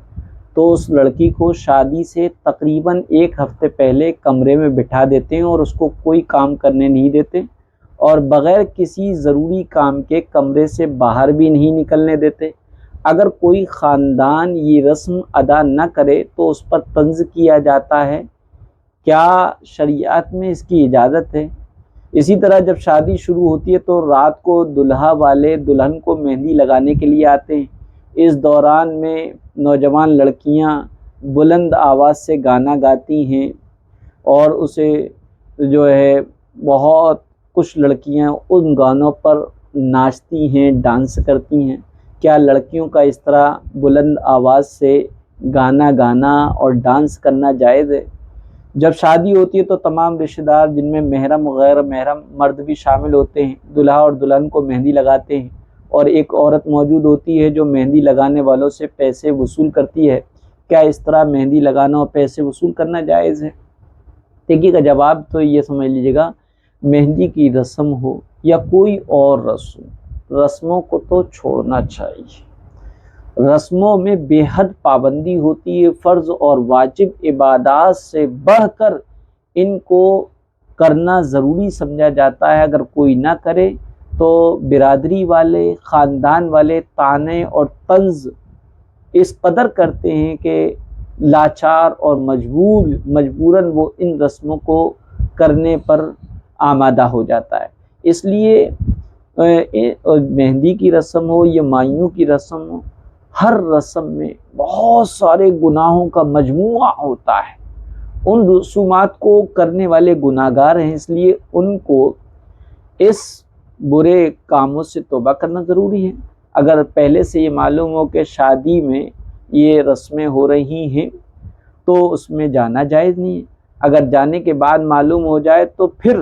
تو اس لڑکی کو شادی سے تقریباً 1 ہفتے پہلے کمرے میں بٹھا دیتے ہیں اور اس کو کوئی کام کرنے نہیں دیتے اور بغیر کسی ضروری کام کے کمرے سے باہر بھی نہیں نکلنے دیتے۔ اگر کوئی خاندان یہ رسم ادا نہ کرے تو اس پر طنز کیا جاتا ہے، کیا شریعت میں اس کی اجازت ہے؟ اسی طرح جب شادی شروع ہوتی ہے تو رات کو دلہا والے دلہن کو مہندی لگانے کے لیے آتے ہیں، اس دوران میں نوجوان لڑکیاں بلند آواز سے گانا گاتی ہیں اور اسے جو ہے بہت کچھ لڑکیاں ان گانوں پر ناچتی ہیں، ڈانس کرتی ہیں۔ کیا لڑکیوں کا اس طرح بلند آواز سے گانا گانا اور ڈانس کرنا جائز ہے؟ جب شادی ہوتی ہے تو تمام رشتہ دار جن میں محرم و غیر محرم مرد بھی شامل ہوتے ہیں دلہا اور دلہن کو مہندی لگاتے ہیں اور ایک عورت موجود ہوتی ہے جو مہندی لگانے والوں سے پیسے وصول کرتی ہے۔ کیا اس طرح مہندی لگانا اور پیسے وصول کرنا جائز ہے؟ دیکھیے کا جواب تو یہ سمجھ لیجیے گا، مہندی کی رسم ہو یا کوئی اور رسموں کو تو چھوڑنا چاہیے۔ رسموں میں بے حد پابندی ہوتی ہے، فرض اور واجب عبادات سے بڑھ کر ان کو کرنا ضروری سمجھا جاتا ہے۔ اگر کوئی نہ کرے تو برادری والے، خاندان والے طعنے اور طنز اس قدر کرتے ہیں کہ لاچار اور مجبوراً وہ ان رسموں کو کرنے پر آمادہ ہو جاتا ہے۔ اس لیے مہندی کی رسم ہو یا مائیوں کی رسم ہو، ہر رسم میں بہت سارے گناہوں کا مجموعہ ہوتا ہے۔ ان رسومات کو کرنے والے گناہ گار ہیں، اس لیے ان کو اس برے کاموں سے توبہ کرنا ضروری ہے۔ اگر پہلے سے یہ معلوم ہو کہ شادی میں یہ رسمیں ہو رہی ہیں تو اس میں جانا جائز نہیں ہے۔ اگر جانے کے بعد معلوم ہو جائے تو پھر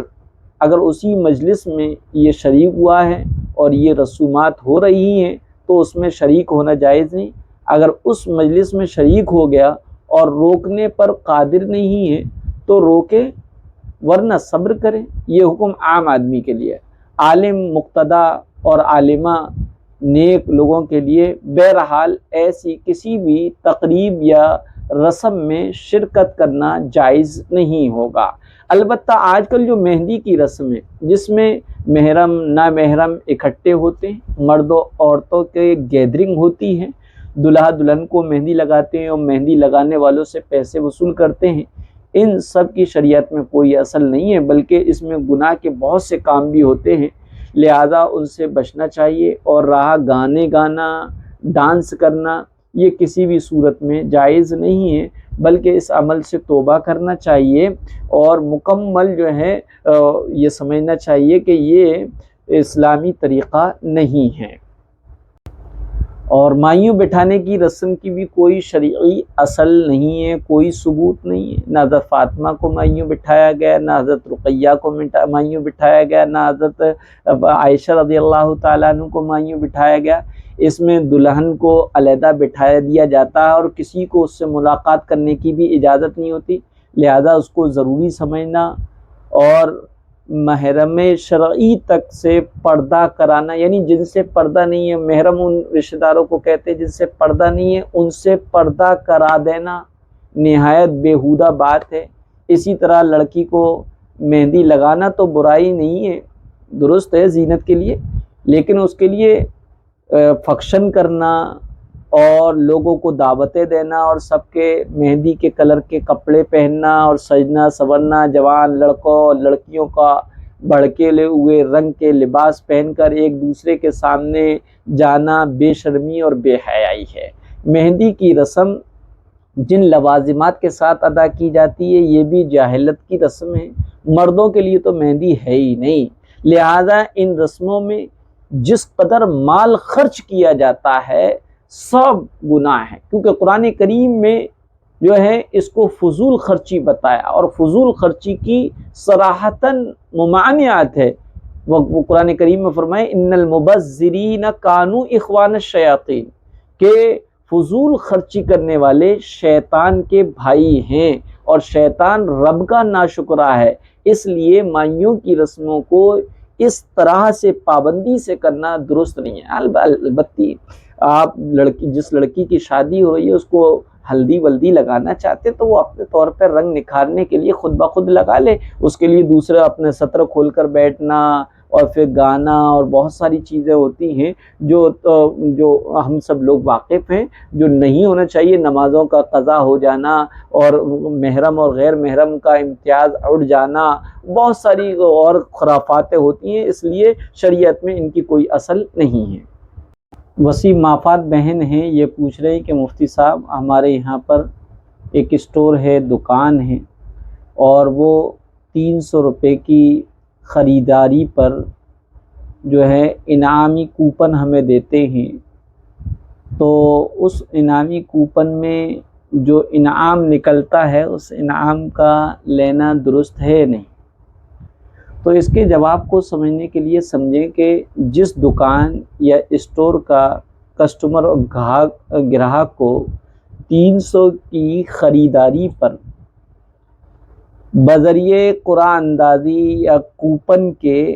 اگر اسی مجلس میں یہ شریک ہوا ہے اور یہ رسومات ہو رہی ہیں تو اس میں شریک ہونا جائز نہیں۔ اگر اس مجلس میں شریک ہو گیا اور روکنے پر قادر نہیں ہے تو روکے، ورنہ صبر کرے۔ یہ حکم عام آدمی کے لیے، عالم مقتدی اور عالمہ نیک لوگوں کے لیے بہرحال ایسی کسی بھی تقریب یا رسم میں شرکت کرنا جائز نہیں ہوگا۔ البتہ آج کل جو مہندی کی رسم ہے جس میں محرم نامحرم اکٹھے ہوتے ہیں، مرد و عورتوں کے گیدرنگ ہوتی ہے، دلہا دلہن کو مہندی لگاتے ہیں اور مہندی لگانے والوں سے پیسے وصول کرتے ہیں، ان سب کی شریعت میں کوئی اصل نہیں ہے، بلکہ اس میں گناہ کے بہت سے کام بھی ہوتے ہیں، لہذا ان سے بچنا چاہیے۔ اور رہا گانے گانا، ڈانس کرنا، یہ کسی بھی صورت میں جائز نہیں ہے، بلکہ اس عمل سے توبہ کرنا چاہیے اور مکمل جو ہے یہ سمجھنا چاہیے کہ یہ اسلامی طریقہ نہیں ہے۔ اور مائیوں بٹھانے کی رسم کی بھی کوئی شرعی اصل نہیں ہے، کوئی ثبوت نہیں ہے۔ نہ حضرت فاطمہ کو مائیوں بٹھایا گیا، نہ حضرت رقیہ کو مائیوں بٹھایا گیا، نہ حضرت عائشہ رضی اللہ تعالیٰ عنہ کو مائیوں بٹھایا گیا۔ اس میں دلہن کو علیحدہ بٹھایا دیا جاتا ہے اور کسی کو اس سے ملاقات کرنے کی بھی اجازت نہیں ہوتی، لہذا اس کو ضروری سمجھنا اور محرم شرعی تک سے پردہ کرانا، یعنی جن سے پردہ نہیں ہے، محرم ان رشتہ داروں کو کہتے ہیں جن سے پردہ نہیں ہے، ان سے پردہ کرا دینا نہایت بیہودہ بات ہے۔ اسی طرح لڑکی کو مہندی لگانا تو برائی نہیں ہے، درست ہے زینت کے لیے، لیکن اس کے لیے فنکشن کرنا اور لوگوں کو دعوتیں دینا اور سب کے مہندی کے کلر کے کپڑے پہننا اور سجنا سورنا، جوان لڑکوں اور لڑکیوں کا بھڑکیلے ہوئے رنگ کے لباس پہن کر ایک دوسرے کے سامنے جانا بے شرمی اور بے حیائی ہے۔ مہندی کی رسم جن لوازمات کے ساتھ ادا کی جاتی ہے یہ بھی جاہلت کی رسم ہے، مردوں کے لیے تو مہندی ہے ہی نہیں، لہذا ان رسموں میں جس قدر مال خرچ کیا جاتا ہے سب گناہ ہے، کیونکہ قرآن کریم میں جو ہے اس کو فضول خرچی بتایا، اور فضول خرچی کی صراحتاً ممانعت ہے۔ وہ قرآن کریم میں فرمائے ان المبذرین کانوا اخوان الشیاطین، کہ فضول خرچی کرنے والے شیطان کے بھائی ہیں اور شیطان رب کا ناشکرا ہے، اس لیے مائیوں کی رسموں کو اس طرح سے پابندی سے کرنا درست نہیں ہے۔ البتہ آپ جس لڑکی کی شادی ہو رہی ہے اس کو ہلدی ولدی لگانا چاہتے تو وہ اپنے طور پہ رنگ نکھارنے کے لیے خود بخود لگا لے، اس کے لیے دوسرے اپنے سطر کھول کر بیٹھنا اور پھر گانا اور بہت ساری چیزیں ہوتی ہیں جو ہم سب لوگ واقف ہیں، جو نہیں ہونا چاہیے، نمازوں کا قضا ہو جانا اور محرم اور غیر محرم کا امتیاز اڑ جانا، بہت ساری اور خرافاتیں ہوتی ہیں، اس لیے شریعت میں ان کی کوئی اصل نہیں ہے۔ وسیم مافات بہن ہیں، یہ پوچھ رہے ہیں کہ مفتی صاحب ہمارے یہاں پر ایک اسٹور ہے، دکان ہے، اور وہ 300 روپے کی خریداری پر جو ہے انعامی کوپن ہمیں دیتے ہیں، تو اس انعامی کوپن میں جو انعام نکلتا ہے اس انعام کا لینا درست ہے نہیں؟ تو اس کے جواب کو سمجھنے کے لیے سمجھیں کہ جس دکان یا اسٹور کا کسٹمر اور گراہک کو 300 کی خریداری پر بذریعہ قرعہ اندازی یا کوپن کے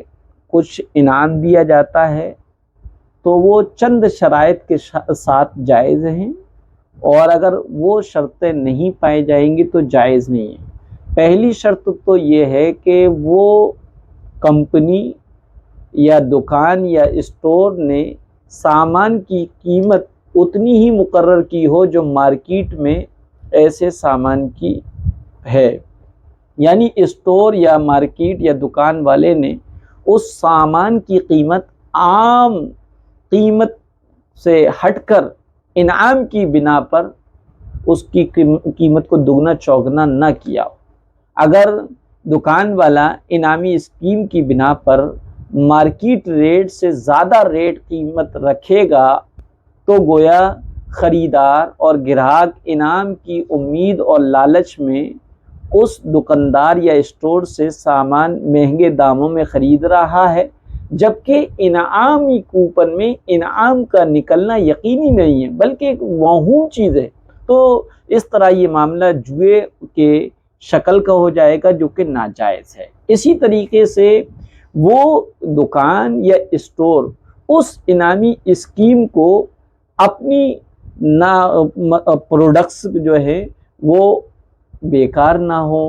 کچھ انعام دیا جاتا ہے تو وہ چند شرائط کے ساتھ جائز ہیں، اور اگر وہ شرطیں نہیں پائی جائیں گی تو جائز نہیں ہے۔ پہلی شرط تو یہ ہے کہ وہ کمپنی یا دکان یا اسٹور نے سامان کی قیمت اتنی ہی مقرر کی ہو جو مارکیٹ میں ایسے سامان کی ہے، یعنی اسٹور یا مارکیٹ یا دکان والے نے اس سامان کی قیمت عام قیمت سے ہٹ کر انعام کی بنا پر اس کی قیمت کو دگنا چوگنا نہ کیا ہو۔ اگر دکان والا انعامی اسکیم کی بنا پر مارکیٹ ریٹ سے زیادہ ریٹ قیمت رکھے گا تو گویا خریدار اور گراہک انعام کی امید اور لالچ میں اس دکاندار یا اسٹور سے سامان مہنگے داموں میں خرید رہا ہے، جبکہ انعامی کوپن میں انعام کا نکلنا یقینی نہیں ہے بلکہ ایک موہوم چیز ہے، تو اس طرح یہ معاملہ جوئے کے شکل کا ہو جائے گا جو کہ ناجائز ہے۔ اسی طریقے سے وہ دکان یا اسٹور اس انعامی اسکیم کو اپنی پروڈکٹس جو ہے وہ بیکار نہ ہو،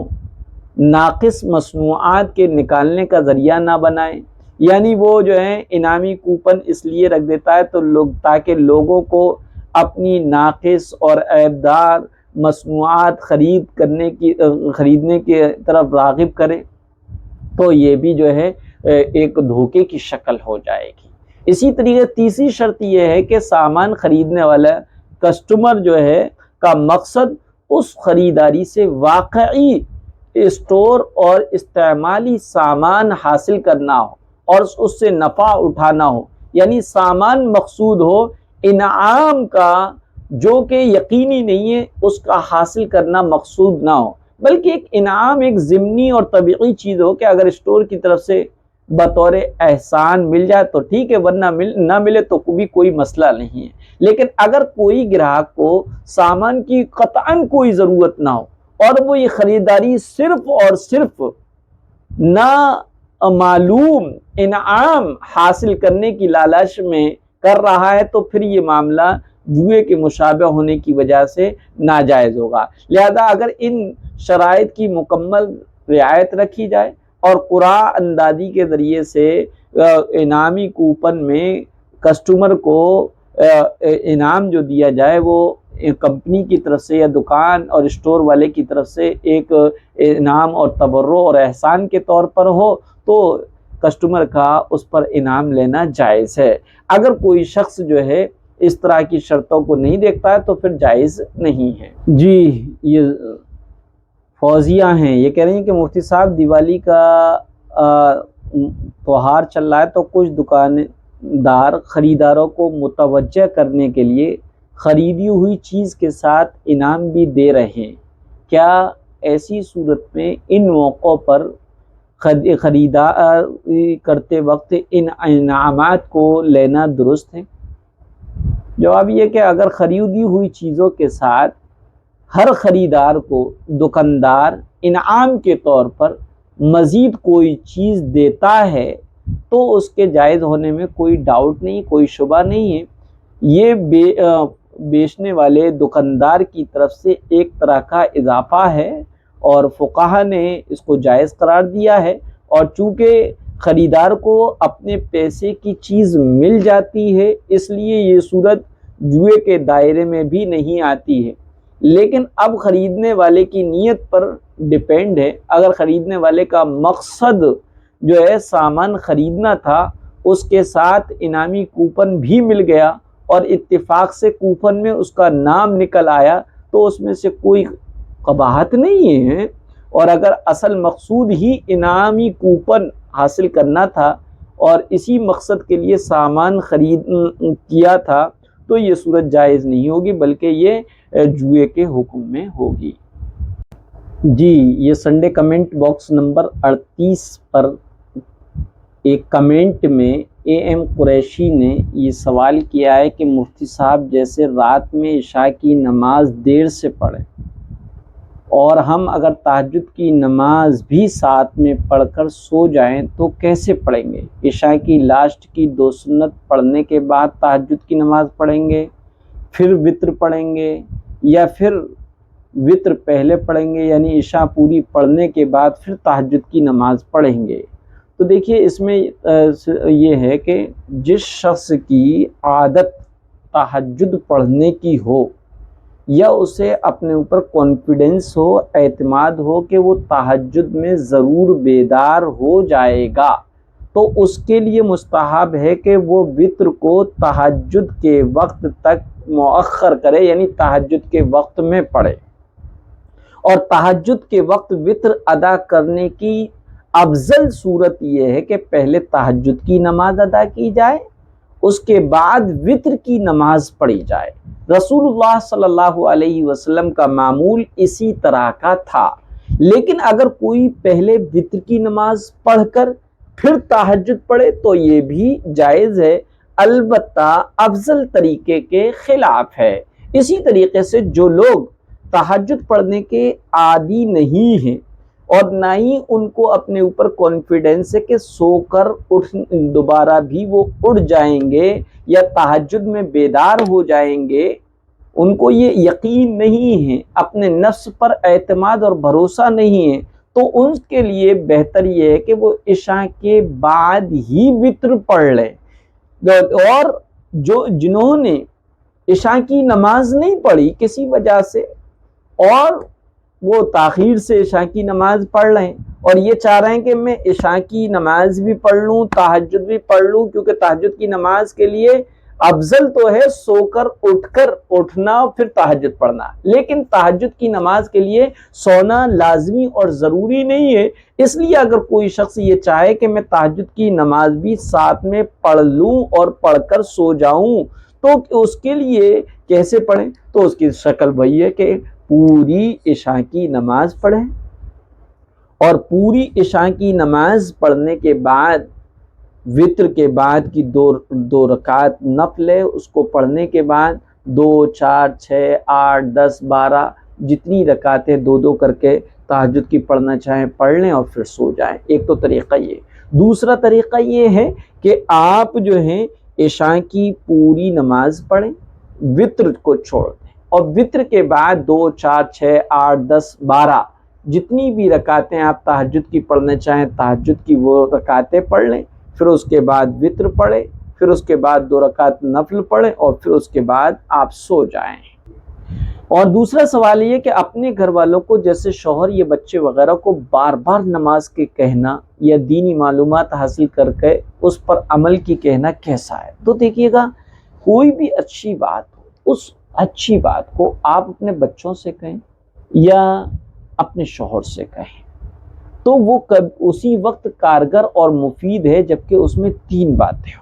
ناقص مصنوعات کے نکالنے کا ذریعہ نہ بنائیں، یعنی وہ جو ہے انعامی کوپن اس لیے رکھ دیتا ہے تاکہ لوگوں کو اپنی ناقص اور عیبدار مصنوعات خریدنے کی طرف راغب کرے، تو یہ بھی جو ہے ایک دھوکے کی شکل ہو جائے گی۔ اسی طریقے تیسری شرط یہ ہے کہ سامان خریدنے والا کسٹمر جو ہے کا مقصد اس خریداری سے واقعی اسٹور اور استعمالی سامان حاصل کرنا ہو اور اس سے نفع اٹھانا ہو، یعنی سامان مقصود ہو، انعام کا جو کہ یقینی نہیں ہے اس کا حاصل کرنا مقصود نہ ہو، بلکہ ایک انعام ایک ضمنی اور طبیعی چیز ہو کہ اگر اسٹور کی طرف سے بطور احسان مل جائے تو ٹھیک ہے، ورنہ نہ ملے تو بھی کوئی مسئلہ نہیں ہے۔ لیکن اگر کوئی گراہک کو سامان کی قطعاً کوئی ضرورت نہ ہو اور وہ یہ خریداری صرف اور صرف نہ معلوم انعام حاصل کرنے کی لالچ میں کر رہا ہے تو پھر یہ معاملہ جوئے کے مشابہ ہونے کی وجہ سے ناجائز ہوگا۔ لہذا اگر ان شرائط کی مکمل رعایت رکھی جائے اور قرعہ اندازی کے ذریعے سے انعامی کوپن میں کسٹمر کو انعام جو دیا جائے وہ کمپنی کی طرف سے یا دکان اور اسٹور والے کی طرف سے ایک انعام اور تبرع اور احسان کے طور پر ہو تو کسٹمر کا اس پر انعام لینا جائز ہے۔ اگر کوئی شخص جو ہے اس طرح کی شرطوں کو نہیں دیکھتا ہے تو پھر جائز نہیں ہے۔ جی یہ فوزیہ ہیں، یہ کہہ رہی ہیں کہ مفتی صاحب دیوالی کا تہوار چل رہا ہے تو کچھ دکاندار خریداروں کو متوجہ کرنے کے لیے خریدی ہوئی چیز کے ساتھ انعام بھی دے رہے ہیں، کیا ایسی صورت میں ان موقعوں پر خریداری کرتے وقت ان انعامات کو لینا درست ہے؟ جواب یہ کہ اگر خریدی ہوئی چیزوں کے ساتھ ہر خریدار کو دکاندار انعام کے طور پر مزید کوئی چیز دیتا ہے تو اس کے جائز ہونے میں کوئی ڈاؤٹ نہیں، کوئی شبہ نہیں ہے۔ یہ بیچنے والے دکاندار کی طرف سے ایک طرح کا اضافہ ہے اور فقہا نے اس کو جائز قرار دیا ہے، اور چونکہ خریدار کو اپنے پیسے کی چیز مل جاتی ہے اس لیے یہ صورت جوئے کے دائرے میں بھی نہیں آتی ہے۔ لیکن اب خریدنے والے کی نیت پر ڈیپینڈ ہے۔ اگر خریدنے والے کا مقصد جو ہے سامان خریدنا تھا، اس کے ساتھ انعامی کوپن بھی مل گیا اور اتفاق سے کوپن میں اس کا نام نکل آیا تو اس میں سے کوئی قباحت نہیں ہے۔ اور اگر اصل مقصود ہی انعامی کوپن حاصل کرنا تھا اور اسی مقصد کے لیے سامان خرید کیا تھا تو یہ صورت جائز نہیں ہوگی بلکہ یہ جوئے کے حکم میں ہوگی۔ جی یہ سنڈے کمنٹ باکس نمبر 38 پر ایک کمنٹ میں اے ایم قریشی نے یہ سوال کیا ہے کہ مفتی صاحب جیسے رات میں عشاء کی نماز دیر سے پڑھیں اور ہم اگر تہجد کی نماز بھی ساتھ میں پڑھ کر سو جائیں تو کیسے پڑھیں گے؟ عشاء کی لاسٹ کی 2 سنت پڑھنے کے بعد تہجد کی نماز پڑھیں گے، پھر وتر پڑھیں گے، یا پھر وتر پہلے پڑھیں گے یعنی عشاء پوری پڑھنے کے بعد پھر تہجد کی نماز پڑھیں گے؟ تو دیکھیے اس میں یہ ہے کہ جس شخص کی عادت تہجد پڑھنے کی ہو یا اسے اپنے اوپر کانفیڈنس ہو، اعتماد ہو کہ وہ تہجد میں ضرور بیدار ہو جائے گا تو اس کے لیے مستحب ہے کہ وہ وتر کو تہجد کے وقت تک مؤخر کرے، یعنی تہجد کے وقت میں پڑھے۔ اور تہجد کے وقت وتر ادا کرنے کی افضل صورت یہ ہے کہ پہلے تہجد کی نماز ادا کی جائے، اس کے بعد وتر کی نماز پڑھی جائے۔ رسول اللہ صلی اللہ علیہ وسلم کا معمول اسی طرح کا تھا۔ لیکن اگر کوئی پہلے وتر کی نماز پڑھ کر پھر تہجد پڑھے تو یہ بھی جائز ہے، البتہ افضل طریقے کے خلاف ہے۔ اسی طریقے سے جو لوگ تہجد پڑھنے کے عادی نہیں ہیں اور نہ ہی ان کو اپنے اوپر کانفیڈنس ہے کہ سو کر دوبارہ بھی وہ اٹھ جائیں گے یا تہجد میں بیدار ہو جائیں گے، ان کو یہ یقین نہیں ہے، اپنے نفس پر اعتماد اور بھروسہ نہیں ہے، تو ان کے لیے بہتر یہ ہے کہ وہ عشاء کے بعد ہی وتر پڑھ لیں۔ اور جنہوں نے عشاء کی نماز نہیں پڑھی کسی وجہ سے اور وہ تاخیر سے عشاء کی نماز پڑھ رہے ہیں اور یہ چاہ رہے ہیں کہ میں عشاء کی نماز بھی پڑھ لوں تہجد بھی پڑھ لوں، کیونکہ تہجد کی نماز کے لیے افضل تو ہے سو کر اٹھنا پھر تہجد پڑھنا، لیکن تہجد کی نماز کے لیے سونا لازمی اور ضروری نہیں ہے۔ اس لیے اگر کوئی شخص یہ چاہے کہ میں تہجد کی نماز بھی ساتھ میں پڑھ لوں اور پڑھ کر سو جاؤں تو اس کے لیے کیسے پڑھیں؟ تو اس کی شکل وہی ہے کہ پوری عشاء کی نماز پڑھیں اور پوری عشاء کی نماز پڑھنے کے بعد وتر کے بعد کی دو رکعت نفل ہے، اس کو پڑھنے کے بعد 2 4 6 8 10 12 جتنی رکعتیں 2 2 کر کے تہجد کی پڑھنا چاہیں پڑھ لیں اور پھر سو جائیں۔ ایک تو طریقہ یہ۔ دوسرا طریقہ یہ ہے کہ آپ جو ہیں عشاء کی پوری نماز پڑھیں، وطر کو چھوڑ دیں، اور وطر کے بعد 2 4 6 8 10 12 جتنی بھی رکعتیں آپ تہجد کی پڑھنا چاہیں تہجد کی وہ رکعتیں پڑھ لیں، پھر اس کے بعد وطر پڑھیں، پھر اس کے بعد 2 رکعت نفل پڑھیں، اور پھر اس کے بعد آپ سو جائیں۔ اور دوسرا سوال یہ کہ اپنے گھر والوں کو جیسے شوہر یا بچے وغیرہ کو بار بار نماز کے کہنا یا دینی معلومات حاصل کر کے اس پر عمل کی کہنا کیسا ہے؟ تو دیکھیے گا، کوئی بھی اچھی بات ہو، اس اچھی بات کو آپ اپنے بچوں سے کہیں یا اپنے شوہر سے کہیں تو وہ اسی وقت کارگر اور مفید ہے، جبکہ اس میں 3 باتیں ہوں۔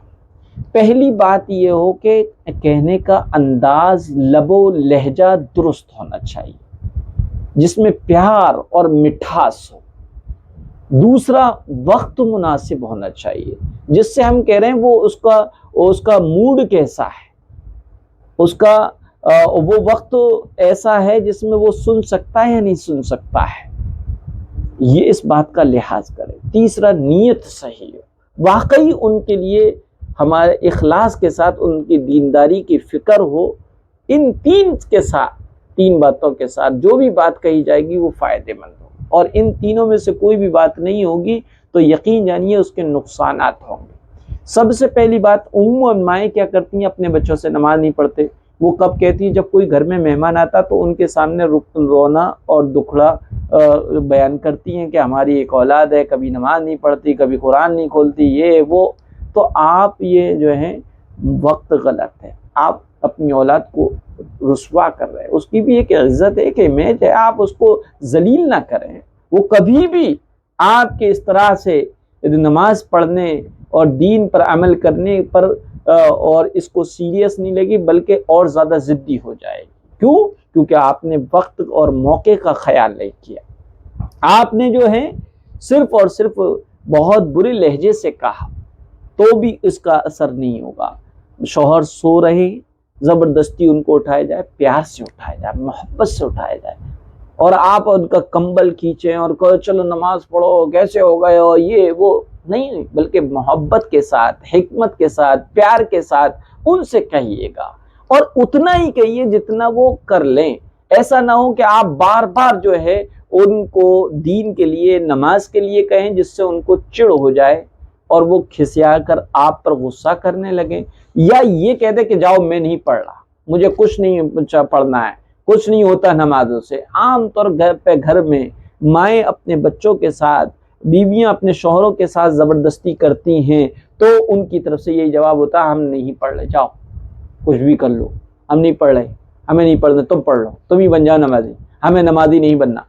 پہلی بات یہ ہو کہ کہنے کا انداز، لب و لہجہ درست ہونا چاہیے، جس میں پیار اور مٹھاس ہو۔ دوسرا، وقت مناسب ہونا چاہیے، جس سے ہم کہہ رہے ہیں اس کا موڈ کیسا ہے، اس کا وہ وقت ایسا ہے جس میں وہ سن سکتا ہے یا نہیں سن سکتا ہے، یہ اس بات کا لحاظ کریں۔ تیسرا، نیت صحیح ہو، واقعی ان کے لیے ہمارے اخلاص کے ساتھ ان کی دینداری کی فکر ہو۔ ان 3 باتوں کے ساتھ جو بھی بات کہی جائے گی وہ فائدہ مند ہو، اور ان تینوں میں سے کوئی بھی بات نہیں ہوگی تو یقین جانیے اس کے نقصانات ہوں گے۔ سب سے پہلی بات، عموماً مائیں کیا کرتی ہیں، اپنے بچوں سے نماز نہیں پڑھتے، وہ کب کہتی ہیں؟ جب کوئی گھر میں مہمان آتا تو ان کے سامنے رونا اور دکھڑا بیان کرتی ہیں کہ ہماری ایک اولاد ہے، کبھی نماز نہیں پڑھتی، کبھی قرآن نہیں کھولتی، یہ وہ۔ تو آپ یہ جو ہے وقت غلط ہے، آپ اپنی اولاد کو رسوا کر رہے ہیں، اس کی بھی ایک عزت ہے، ایک امیج ہے، آپ اس کو ذلیل نہ کریں۔ وہ کبھی بھی آپ کے اس طرح سے نماز پڑھنے اور دین پر عمل کرنے پر اور اس کو سیریس نہیں لے گی، بلکہ اور زیادہ ضدی ہو جائے گی۔ کیوں؟ کیونکہ آپ نے وقت اور موقع کا خیال نہیں کیا، آپ نے جو ہے صرف اور صرف بہت برے لہجے سے کہا تو بھی اس کا اثر نہیں ہوگا۔ شوہر سو رہے، زبردستی ان کو اٹھایا جائے، پیار سے اٹھایا جائے، محبت سے اٹھایا جائے، اور آپ ان کا کمبل کھینچیں اور کہو چلو نماز پڑھو، کیسے ہو گئے ہو، یہ وہ نہیں، بلکہ محبت کے ساتھ، حکمت کے ساتھ، پیار کے ساتھ ان سے کہیے گا، اور اتنا ہی کہیے جتنا وہ کر لیں۔ ایسا نہ ہو کہ آپ بار بار جو ہے ان کو دین کے لیے، نماز کے لیے کہیں، جس سے ان کو چڑ ہو جائے اور وہ کھسیا کر آپ پر غصہ کرنے لگیں، یا یہ کہہ دے کہ جاؤ میں نہیں پڑھ رہا، مجھے کچھ نہیں پڑھنا ہے، کچھ نہیں ہوتا نمازوں سے۔ عام طور گھر میں مائیں اپنے بچوں کے ساتھ، بیویاں اپنے شوہروں کے ساتھ زبردستی کرتی ہیں تو ان کی طرف سے یہی جواب ہوتا ہے، ہم نہیں پڑھ رہے، جاؤ کچھ بھی کر لو، ہم نہیں پڑھ رہے، ہمیں نہیں پڑھنا، تم پڑھ لو، تم ہی بن جاؤ نمازی، ہمیں نمازی نہیں بننا۔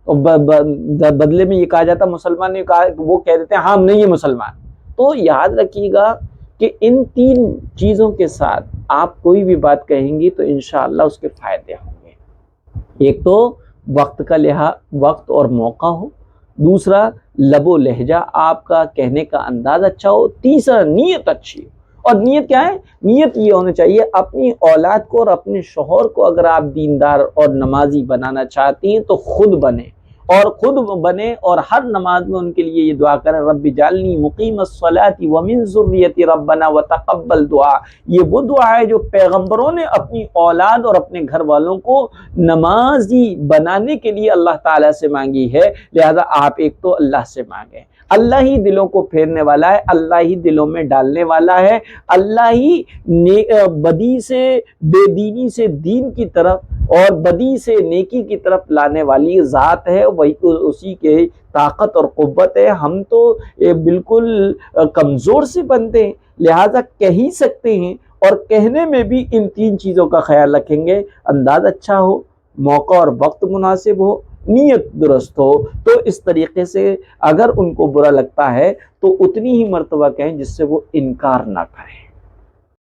بدلے میں یہ کہا جاتا مسلمان نے کہا، وہ کہہ دیتے ہیں ہاں ہم نہیں ہیں مسلمان۔ تو یاد رکھیے گا کہ ان 3 چیزوں کے ساتھ آپ کوئی بھی بات کہیں گی تو انشاءاللہ اس کے فائدے ہوں گے۔ ایک تو وقت کا لحاظ، وقت اور موقع ہو، دوسرا لب و لہجہ آپ کا، کہنے کا انداز اچھا ہو، تیسرا نیت اچھی ہو۔ اور نیت کیا ہے؟ نیت یہ ہونا چاہیے اپنی اولاد کو اور اپنے شوہر کو اگر آپ دیندار اور نمازی بنانا چاہتی ہیں تو خود بنیں، اور ہر نماز میں ان کے لیے یہ دعا کریں، رب اجعلنی مقیم الصلاۃ ومن ذریتی ربنا وتقبل دعا۔ یہ وہ دعا ہے جو پیغمبروں نے اپنی اولاد اور اپنے گھر والوں کو نمازی بنانے کے لیے اللہ تعالیٰ سے مانگی ہے، لہذا آپ ایک تو اللہ سے مانگیں۔ اللہ ہی دلوں کو پھیرنے والا ہے، اللہ ہی دلوں میں ڈالنے والا ہے، اللہ ہی بدی سے، بے دینی سے دین کی طرف اور بدی سے نیکی کی طرف لانے والی ذات ہے، وہی اسی کے طاقت اور قوت ہے۔ ہم تو بالکل کمزور سے بنتے ہیں، لہذا کہہ ہی سکتے ہیں، اور کہنے میں بھی ان 3 چیزوں کا خیال رکھیں گے، انداز اچھا ہو، موقع اور وقت مناسب ہو، نیت درست ہو۔ تو اس طریقے سے اگر ان کو برا لگتا ہے تو اتنی ہی مرتبہ کہیں جس سے وہ انکار نہ کریں۔